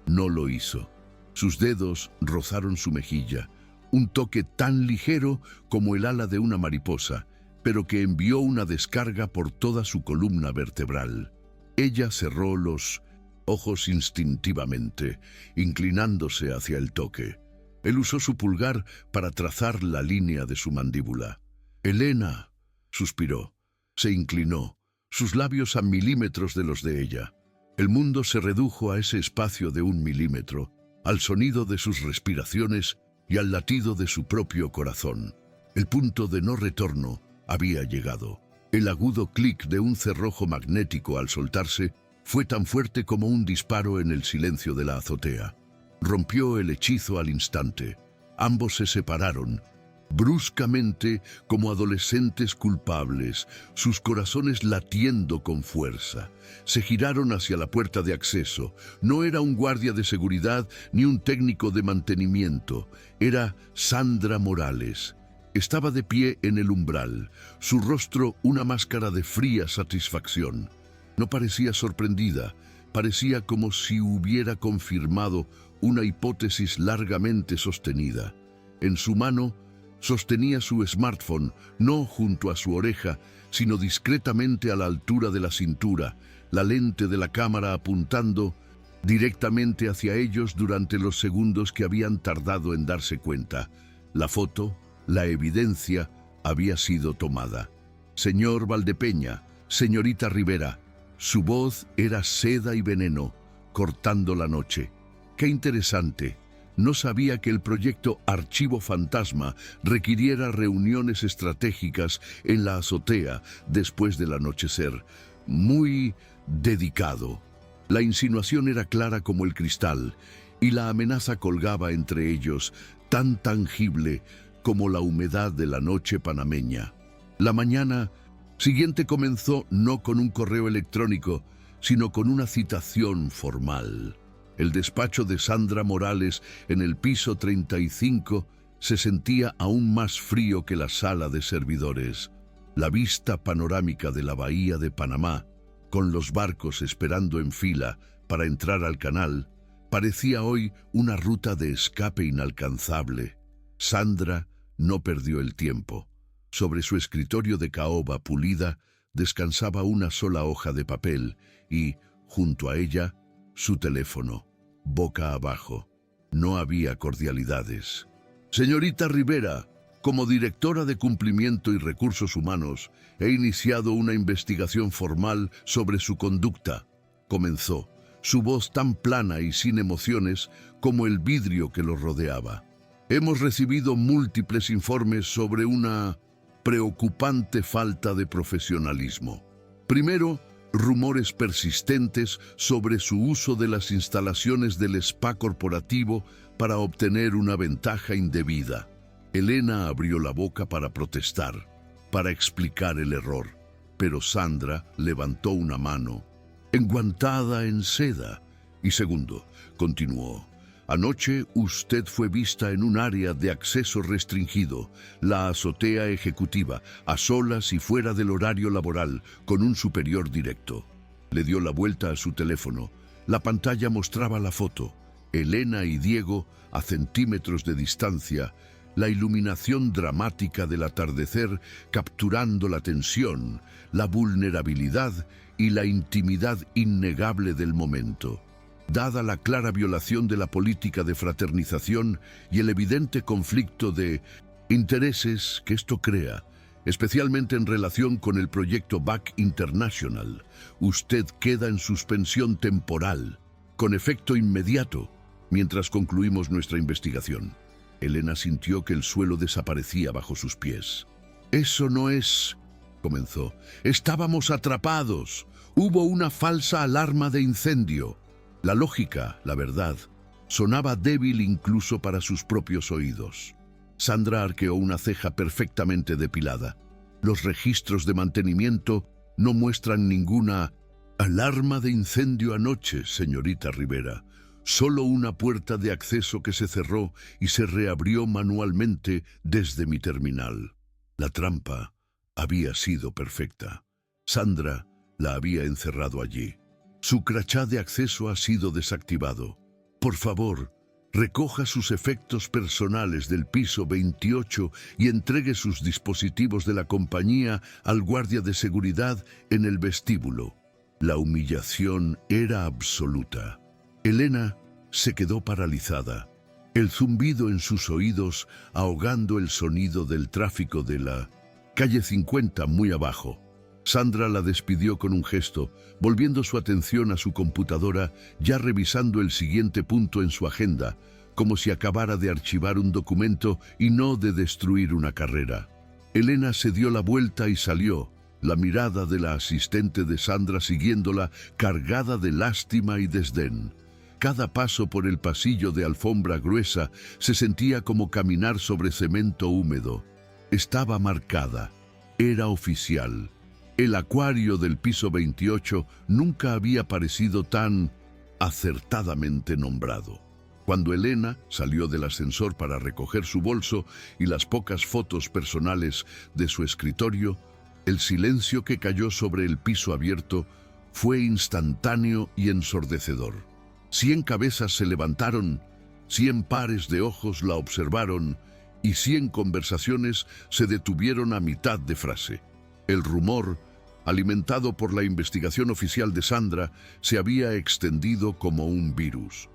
No lo hizo. Sus dedos rozaron su mejilla, un toque tan ligero como el ala de una mariposa, pero que envió una descarga por toda su columna vertebral. Ella cerró los ojos instintivamente, inclinándose hacia el toque. Él usó su pulgar para trazar la línea de su mandíbula. «Elena», suspiró. Se inclinó, sus labios a milímetros de los de ella. El mundo se redujo a ese espacio de 1 milímetro, al sonido de sus respiraciones y al latido de su propio corazón. El punto de no retorno había llegado. El agudo clic de un cerrojo magnético al soltarse fue tan fuerte como un disparo en el silencio de la azotea. Rompió el hechizo al instante. Ambos se separaron, bruscamente como adolescentes culpables, sus corazones latiendo con fuerza. Se giraron hacia la puerta de acceso. No era un guardia de seguridad ni un técnico de mantenimiento. Era Sandra Morales. Estaba de pie en el umbral, su rostro una máscara de fría satisfacción. No parecía sorprendida, parecía como si hubiera confirmado una hipótesis largamente sostenida. En su mano sostenía su smartphone, no junto a su oreja, sino discretamente a la altura de la cintura, la lente de la cámara apuntando directamente hacia ellos durante los segundos que habían tardado en darse cuenta. La foto, la evidencia, había sido tomada. «Señor Valdepeña, señorita Rivera». Su voz era seda y veneno, cortando la noche. «Qué interesante. No sabía que el proyecto Archivo Fantasma requiriera reuniones estratégicas en la azotea después del anochecer. Muy dedicado». La insinuación era clara como el cristal, y la amenaza colgaba entre ellos, tan tangible como la humedad de la noche panameña. La mañana siguiente comenzó no con un correo electrónico, sino con una citación formal. El despacho de Sandra Morales en el piso 35 se sentía aún más frío que la sala de servidores. La vista panorámica de la bahía de Panamá, con los barcos esperando en fila, para entrar al canal, parecía hoy una ruta de escape inalcanzable. Sandra no perdió el tiempo. Sobre su escritorio de caoba pulida descansaba una sola hoja de papel y, junto a ella, su teléfono, boca abajo. No había cordialidades. Señorita Rivera, como directora de Cumplimiento y Recursos Humanos, he iniciado una investigación formal sobre su conducta. Comenzó, su voz tan plana y sin emociones como el vidrio que lo rodeaba. Hemos recibido múltiples informes sobre una preocupante falta de profesionalismo. Primero, rumores persistentes sobre su uso de las instalaciones del spa corporativo para obtener una ventaja indebida. Elena abrió la boca para protestar, para explicar el error, pero Sandra levantó una mano, enguantada en seda. Y segundo, continuó, anoche usted fue vista en un área de acceso restringido, la azotea ejecutiva, a solas y fuera del horario laboral, con un superior directo. Le dio la vuelta a su teléfono. La pantalla mostraba la foto. Elena y Diego, a centímetros de distancia, la iluminación dramática del atardecer capturando la tensión, la vulnerabilidad y la intimidad innegable del momento. Dada la clara violación de la política de fraternización y el evidente conflicto de intereses que esto crea, especialmente en relación con el proyecto BAC International, usted queda en suspensión temporal, con efecto inmediato, mientras concluimos nuestra investigación. Elena sintió que el suelo desaparecía bajo sus pies. «Eso no es...», comenzó. «Estábamos atrapados. Hubo una falsa alarma de incendio». La lógica, la verdad, sonaba débil incluso para sus propios oídos. Sandra arqueó una ceja perfectamente depilada. Los registros de mantenimiento no muestran ninguna alarma de incendio anoche, señorita Rivera. Solo una puerta de acceso que se cerró y se reabrió manualmente desde mi terminal. La trampa había sido perfecta. Sandra la había encerrado allí. Su crachá de acceso ha sido desactivado. Por favor, recoja sus efectos personales del piso 28 y entregue sus dispositivos de la compañía al guardia de seguridad en el vestíbulo. La humillación era absoluta. Elena se quedó paralizada, el zumbido en sus oídos ahogando el sonido del tráfico de la calle 50 muy abajo. Sandra la despidió con un gesto, volviendo su atención a su computadora, ya revisando el siguiente punto en su agenda, como si acabara de archivar un documento y no de destruir una carrera. Elena se dio la vuelta y salió, la mirada de la asistente de Sandra siguiéndola, cargada de lástima y desdén. Cada paso por el pasillo de alfombra gruesa se sentía como caminar sobre cemento húmedo. Estaba marcada. Era oficial. El acuario del piso 28 nunca había parecido tan acertadamente nombrado. Cuando Elena salió del ascensor para recoger su bolso y las pocas fotos personales de su escritorio, el silencio que cayó sobre el piso abierto fue instantáneo y ensordecedor. 100 cabezas se levantaron, 100 pares de ojos la observaron y 100 conversaciones se detuvieron a mitad de frase. El rumor, alimentado por la investigación oficial de Sandra, se había extendido como un virus.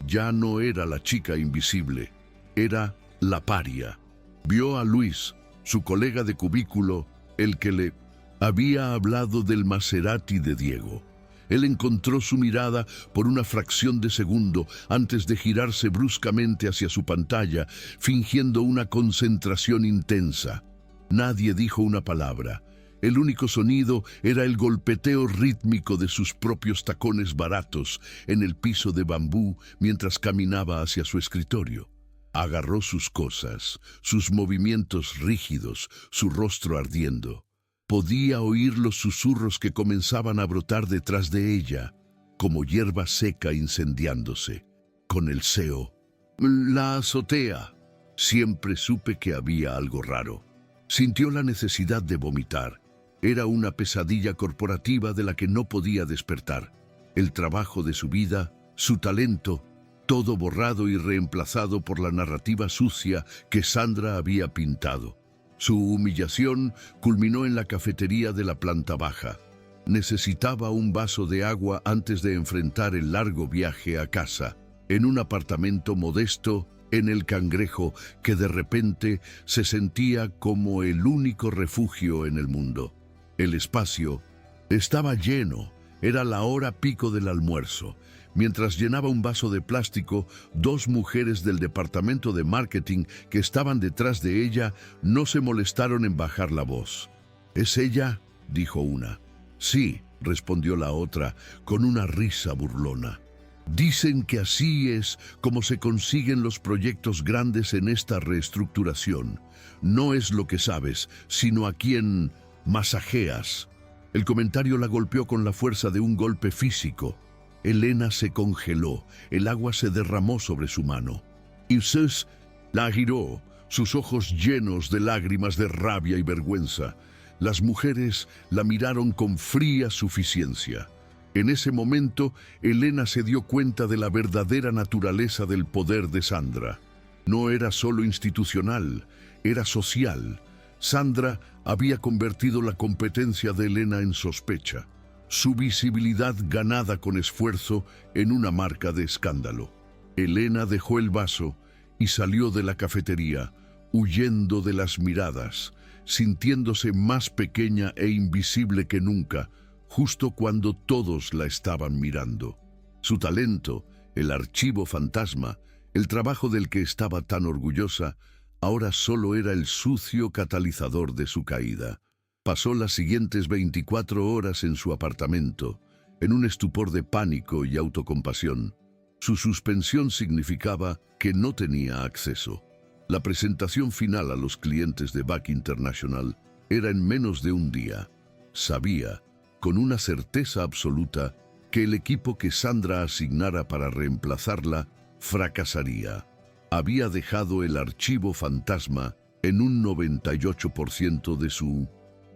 Ya no era la chica invisible, era la paria. Vio a Luis, su colega de cubículo, el que le había hablado del Maserati de Diego. Él encontró su mirada por una fracción de segundo antes de girarse bruscamente hacia su pantalla, fingiendo una concentración intensa. Nadie dijo una palabra. El único sonido era el golpeteo rítmico de sus propios tacones baratos en el piso de bambú mientras caminaba hacia su escritorio. Agarró sus cosas, sus movimientos rígidos, su rostro ardiendo. Podía oír los susurros que comenzaban a brotar detrás de ella, como hierba seca incendiándose. Con el seo. La azotea. Siempre supe que había algo raro. Sintió la necesidad de vomitar. Era una pesadilla corporativa de la que no podía despertar. el trabajo de su vida, su talento, todo borrado y reemplazado por la narrativa sucia que Sandra había pintado. Su humillación culminó en la cafetería de la planta baja. Necesitaba un vaso de agua antes de enfrentar el largo viaje a casa, en un apartamento modesto en El Cangrejo que de repente se sentía como el único refugio en el mundo. El espacio estaba lleno, era la hora pico del almuerzo. Mientras llenaba un vaso de plástico, dos mujeres del departamento de marketing que estaban detrás de ella no se molestaron en bajar la voz. «¿Es ella?», dijo una. «Sí», respondió la otra, con una risa burlona. «Dicen que así es como se consiguen los proyectos grandes en esta reestructuración. No es lo que sabes, sino a quién masajeas». El comentario la golpeó con la fuerza de un golpe físico. Elena se congeló, el agua se derramó sobre su mano. Jesús la giró, sus ojos llenos de lágrimas de rabia y vergüenza. Las mujeres la miraron con fría suficiencia. En ese momento, Elena se dio cuenta de la verdadera naturaleza del poder de Sandra. No era solo institucional, era social. Sandra había convertido la competencia de Elena en sospecha. Su visibilidad ganada con esfuerzo en una marca de escándalo. Elena dejó el vaso y salió de la cafetería, huyendo de las miradas, sintiéndose más pequeña e invisible que nunca, justo cuando todos la estaban mirando. Su talento, el archivo fantasma, el trabajo del que estaba tan orgullosa, ahora solo era el sucio catalizador de su caída. Pasó las siguientes 24 horas en su apartamento, en un estupor de pánico y autocompasión. Su suspensión significaba que no tenía acceso. La presentación final a los clientes de BAC International era en menos de un día. Sabía, con una certeza absoluta, que el equipo que Sandra asignara para reemplazarla fracasaría. Había dejado el archivo fantasma en un 98% de su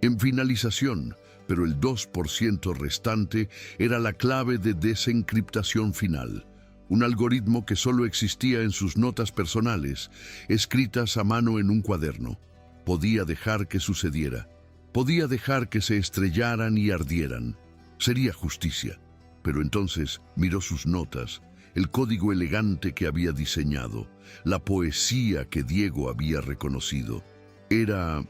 en finalización, pero el 2% restante era la clave de desencriptación final, un algoritmo que solo existía en sus notas personales, escritas a mano en un cuaderno. Podía dejar que sucediera, podía dejar que se estrellaran y ardieran. Sería justicia, pero entonces miró sus notas, el código elegante que había diseñado, la poesía que Diego había reconocido. Era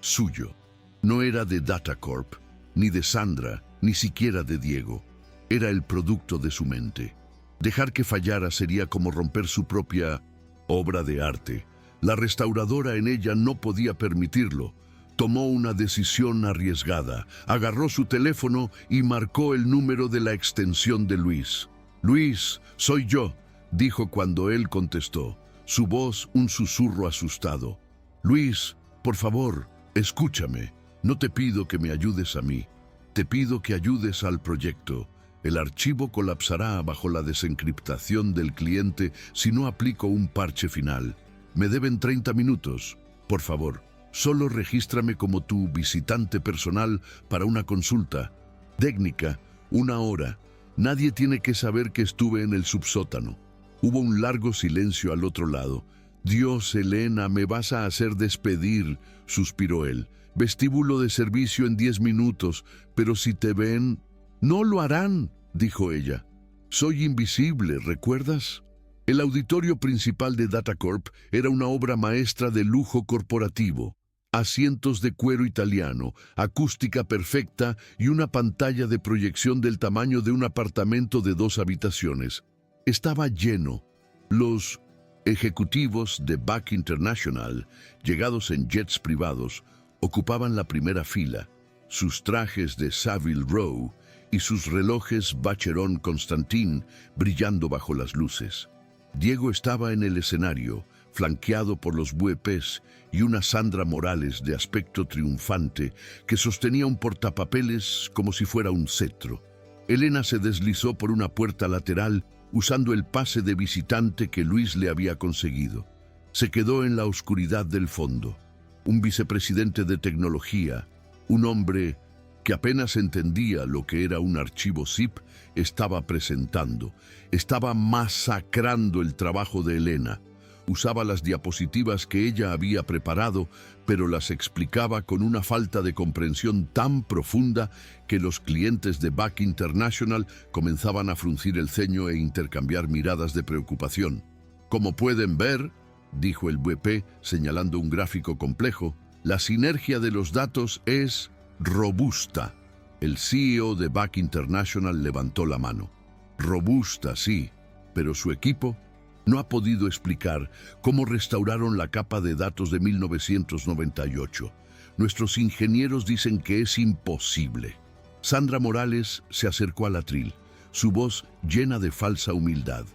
suyo. No era de Datacorp, ni de Sandra, ni siquiera de Diego. Era el producto de su mente. Dejar que fallara sería como romper su propia obra de arte. La restauradora en ella no podía permitirlo. Tomó una decisión arriesgada. Agarró su teléfono y marcó el número de la extensión de Luis. «Luis, soy yo», dijo cuando él contestó, su voz un susurro asustado. «Luis, por favor, escúchame. No te pido que me ayudes a mí, te pido que ayudes al proyecto. El archivo colapsará bajo la desencriptación del cliente si no aplico un parche final. Me deben 30 minutos. Por favor, solo regístrame como tu visitante personal para una consulta técnica, 1 hora. Nadie tiene que saber que estuve en el subsótano». Hubo un largo silencio al otro lado. «Dios, Elena, me vas a hacer despedir», suspiró él. «Vestíbulo de servicio en 10 minutos, pero si te ven...» «No lo harán», dijo ella. «Soy invisible, ¿recuerdas?» El auditorio principal de Datacorp era una obra maestra de lujo corporativo. Asientos de cuero italiano, acústica perfecta y una pantalla de proyección del tamaño de un apartamento de 2 habitaciones. Estaba lleno. Los ejecutivos de BAC International, llegados en jets privados, ocupaban la primera fila, sus trajes de Savile Row y sus relojes Vacheron Constantin brillando bajo las luces. Diego estaba en el escenario, flanqueado por los VIPs y una Sandra Morales de aspecto triunfante que sostenía un portapapeles como si fuera un cetro. Elena se deslizó por una puerta lateral usando el pase de visitante que Luis le había conseguido. Se quedó en la oscuridad del fondo. Un vicepresidente de tecnología, un hombre que apenas entendía lo que era un archivo zip, estaba presentando, estaba masacrando el trabajo de Elena. Usaba las diapositivas que ella había preparado, pero las explicaba con una falta de comprensión tan profunda que los clientes de Back International comenzaban a fruncir el ceño e intercambiar miradas de preocupación. Como pueden ver, dijo el VP señalando un gráfico complejo, la sinergia de los datos es robusta. El CEO de Back International levantó la mano. Robusta, sí, pero su equipo no ha podido explicar cómo restauraron la capa de datos de 1998. Nuestros ingenieros dicen que es imposible. Sandra Morales se acercó al atril, su voz llena de falsa humildad.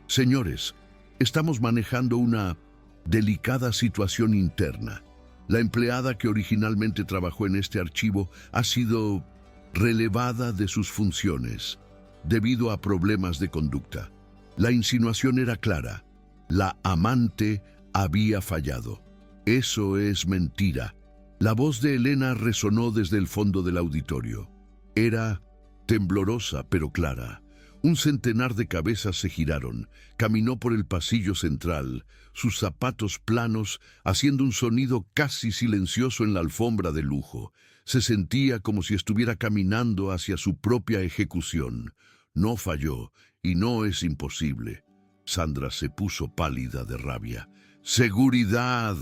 Señores, estamos manejando una delicada situación interna. La empleada que originalmente trabajó en este archivo ha sido relevada de sus funciones debido a problemas de conducta. La insinuación era clara. La amante había fallado. Eso es mentira. La voz de Elena resonó desde el fondo del auditorio. Era temblorosa pero clara. Un centenar de cabezas se giraron. Caminó por el pasillo central, sus zapatos planos haciendo un sonido casi silencioso en la alfombra de lujo. Se sentía como si estuviera caminando hacia su propia ejecución. No falló, y no es imposible. Sandra se puso pálida de rabia. ¡Seguridad!,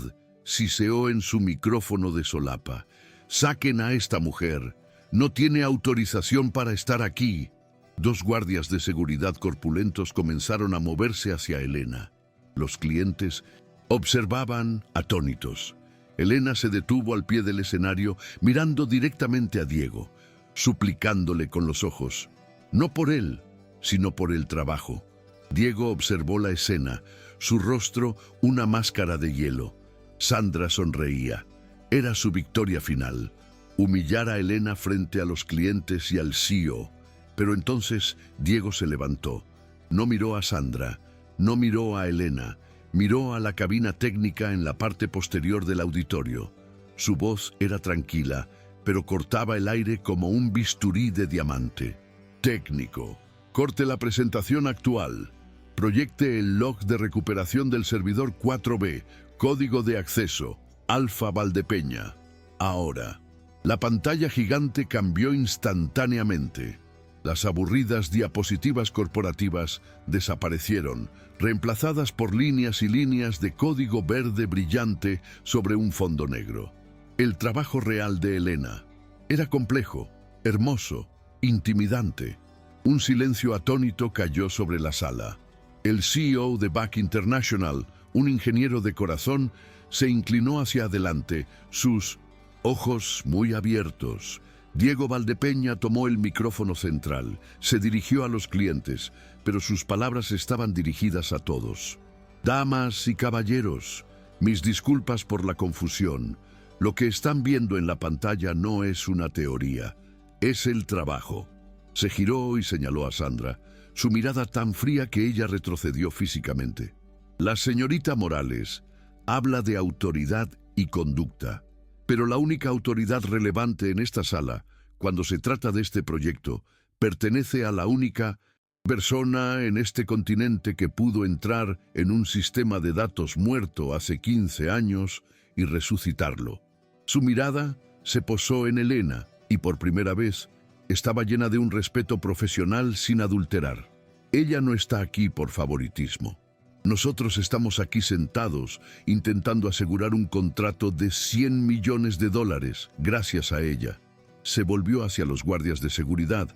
siseó en su micrófono de solapa. ¡Saquen a esta mujer! No tiene autorización para estar aquí. Dos guardias de seguridad corpulentos comenzaron a moverse hacia Elena. Los clientes observaban atónitos. Elena se detuvo al pie del escenario, mirando directamente a Diego, suplicándole con los ojos. No por él, sino por el trabajo. Diego observó la escena, su rostro una máscara de hielo. Sandra sonreía. Era su victoria final. Humillar a Elena frente a los clientes y al CEO. Pero entonces Diego se levantó. No miró a Sandra, no miró a Elena, miró a la cabina técnica en la parte posterior del auditorio. Su voz era tranquila, pero cortaba el aire como un bisturí de diamante. Técnico, corte la presentación actual. Proyecte el log de recuperación del servidor 4B, código de acceso, Alfa Valdepeña. Ahora, la pantalla gigante cambió instantáneamente. Las aburridas diapositivas corporativas desaparecieron, reemplazadas por líneas y líneas de código verde brillante sobre un fondo negro. El trabajo real de Elena era complejo, hermoso, intimidante. Un silencio atónito cayó sobre la sala. El CEO de Back International, un ingeniero de corazón, se inclinó hacia adelante, sus ojos muy abiertos. Diego Valdepeña tomó el micrófono central, se dirigió a los clientes, pero sus palabras estaban dirigidas a todos. Damas y caballeros, mis disculpas por la confusión. Lo que están viendo en la pantalla no es una teoría, es el trabajo. Se giró y señaló a Sandra, su mirada tan fría que ella retrocedió físicamente. La señorita Morales habla de autoridad y conducta. Pero la única autoridad relevante en esta sala, cuando se trata de este proyecto, pertenece a la única persona en este continente que pudo entrar en un sistema de datos muerto hace 15 años y resucitarlo. Su mirada se posó en Elena y por primera vez estaba llena de un respeto profesional sin adulterar. Ella no está aquí por favoritismo. Nosotros estamos aquí sentados intentando asegurar un contrato de $100 millones gracias a ella. Se volvió hacia los guardias de seguridad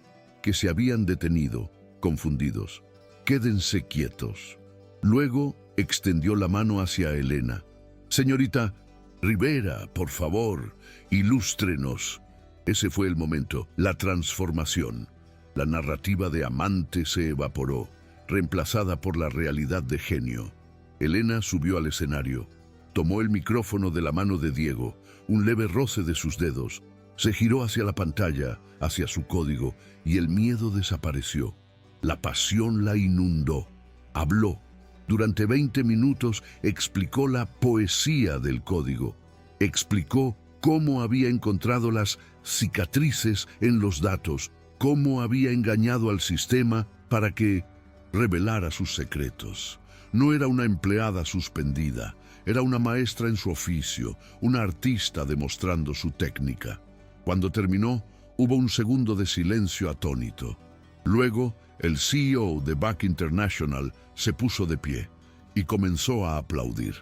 que se habían detenido, confundidos. Quédense quietos. Luego extendió la mano hacia Elena. Señorita Rivera, por favor, ilústrenos. Ese fue el momento, la transformación. La narrativa de amante se evaporó, reemplazada por la realidad de genio. Elena subió al escenario, tomó el micrófono de la mano de Diego, un leve roce de sus dedos, se giró hacia la pantalla, hacia su código, y el miedo desapareció. La pasión la inundó. Habló. Durante 20 minutos explicó la poesía del código. Explicó cómo había encontrado las cicatrices en los datos, cómo había engañado al sistema para que revelara sus secretos. No era una empleada suspendida, era una maestra en su oficio, una artista demostrando su técnica. Cuando terminó, hubo un segundo de silencio atónito. Luego, el CEO de Buck International se puso de pie y comenzó a aplaudir.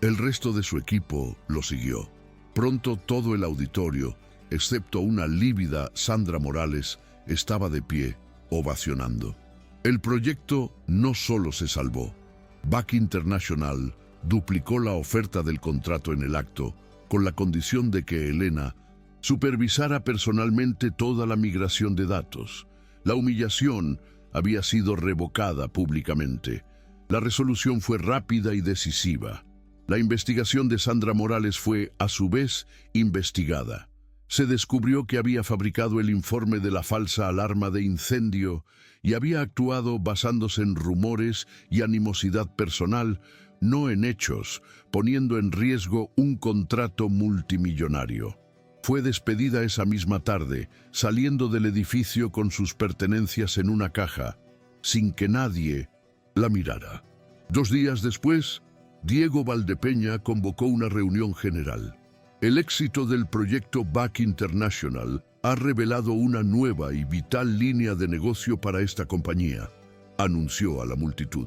El resto de su equipo lo siguió. Pronto todo el auditorio, excepto una lívida Sandra Morales, estaba de pie, ovacionando. El proyecto no solo se salvó. Buck International duplicó la oferta del contrato en el acto, con la condición de que Elena supervisara personalmente toda la migración de datos. La humillación había sido revocada públicamente. La resolución fue rápida y decisiva. La investigación de Sandra Morales fue, a su vez, investigada. Se descubrió que había fabricado el informe de la falsa alarma de incendio y había actuado basándose en rumores y animosidad personal, no en hechos, poniendo en riesgo un contrato multimillonario. Fue despedida esa misma tarde, saliendo del edificio con sus pertenencias en una caja, sin que nadie la mirara. 2 días después, Diego Valdepeña convocó una reunión general. El éxito del proyecto Buck International ha revelado una nueva y vital línea de negocio para esta compañía, anunció a la multitud.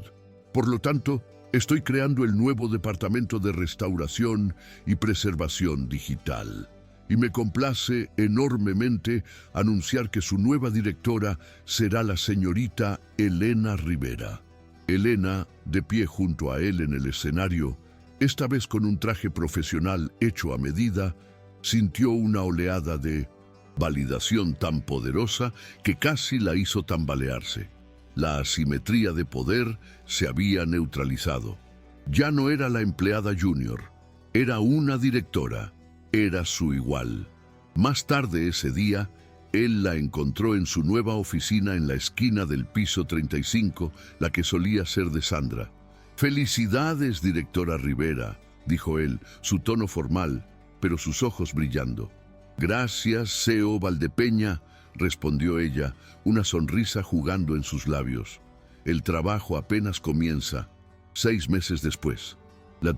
Por lo tanto, estoy creando el nuevo departamento de restauración y preservación digital. Y me complace enormemente anunciar que su nueva directora será la señorita Elena Rivera. Elena, de pie junto a él en el escenario, esta vez con un traje profesional hecho a medida, sintió una oleada de validación tan poderosa que casi la hizo tambalearse. La asimetría de poder se había neutralizado. Ya no era la empleada junior, era una directora, era su igual. Más tarde ese día, él la encontró en su nueva oficina en la esquina del piso 35, la que solía ser de Sandra. «Felicidades, directora Rivera», dijo él, su tono formal, pero sus ojos brillando. «Gracias, CEO Valdepeña», respondió ella, una sonrisa jugando en sus labios. «El trabajo apenas comienza». 6 meses después, la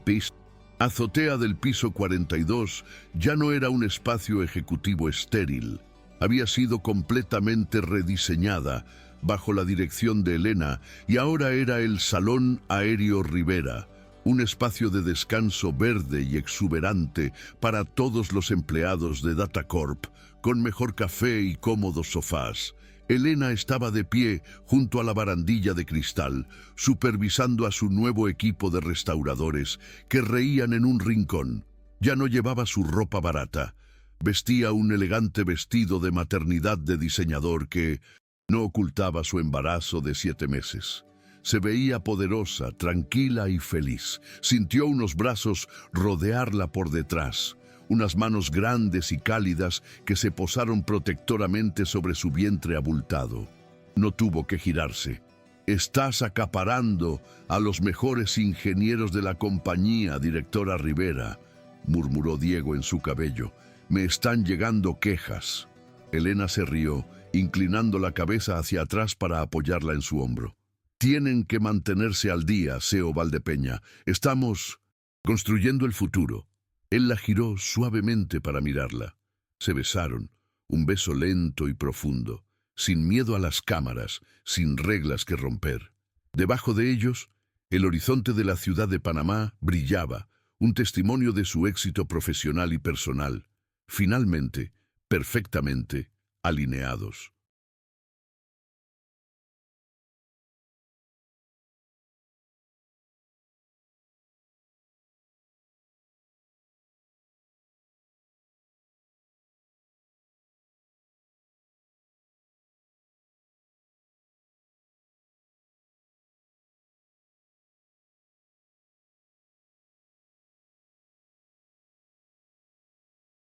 azotea del piso 42 ya no era un espacio ejecutivo estéril. Había sido completamente rediseñada bajo la dirección de Elena y ahora era el Salón Aéreo Rivera, un espacio de descanso verde y exuberante para todos los empleados de Datacorp, con mejor café y cómodos sofás. Elena estaba de pie junto a la barandilla de cristal, supervisando a su nuevo equipo de restauradores que reían en un rincón. Ya no llevaba su ropa barata. Vestía un elegante vestido de maternidad de diseñador que no ocultaba su embarazo de 7 meses. Se veía poderosa, tranquila y feliz. Sintió unos brazos rodearla por detrás, unas manos grandes y cálidas que se posaron protectoramente sobre su vientre abultado. No tuvo que girarse. «Estás acaparando a los mejores ingenieros de la compañía, directora Rivera», murmuró Diego en su cabello. «Me están llegando quejas». Elena se rió, inclinando la cabeza hacia atrás para apoyarla en su hombro. «Tienen que mantenerse al día, CEO Valdepeña. Estamos construyendo el futuro». Él la giró suavemente para mirarla. Se besaron, un beso lento y profundo, sin miedo a las cámaras, sin reglas que romper. Debajo de ellos, el horizonte de la ciudad de Panamá brillaba, un testimonio de su éxito profesional y personal, finalmente, perfectamente alineados.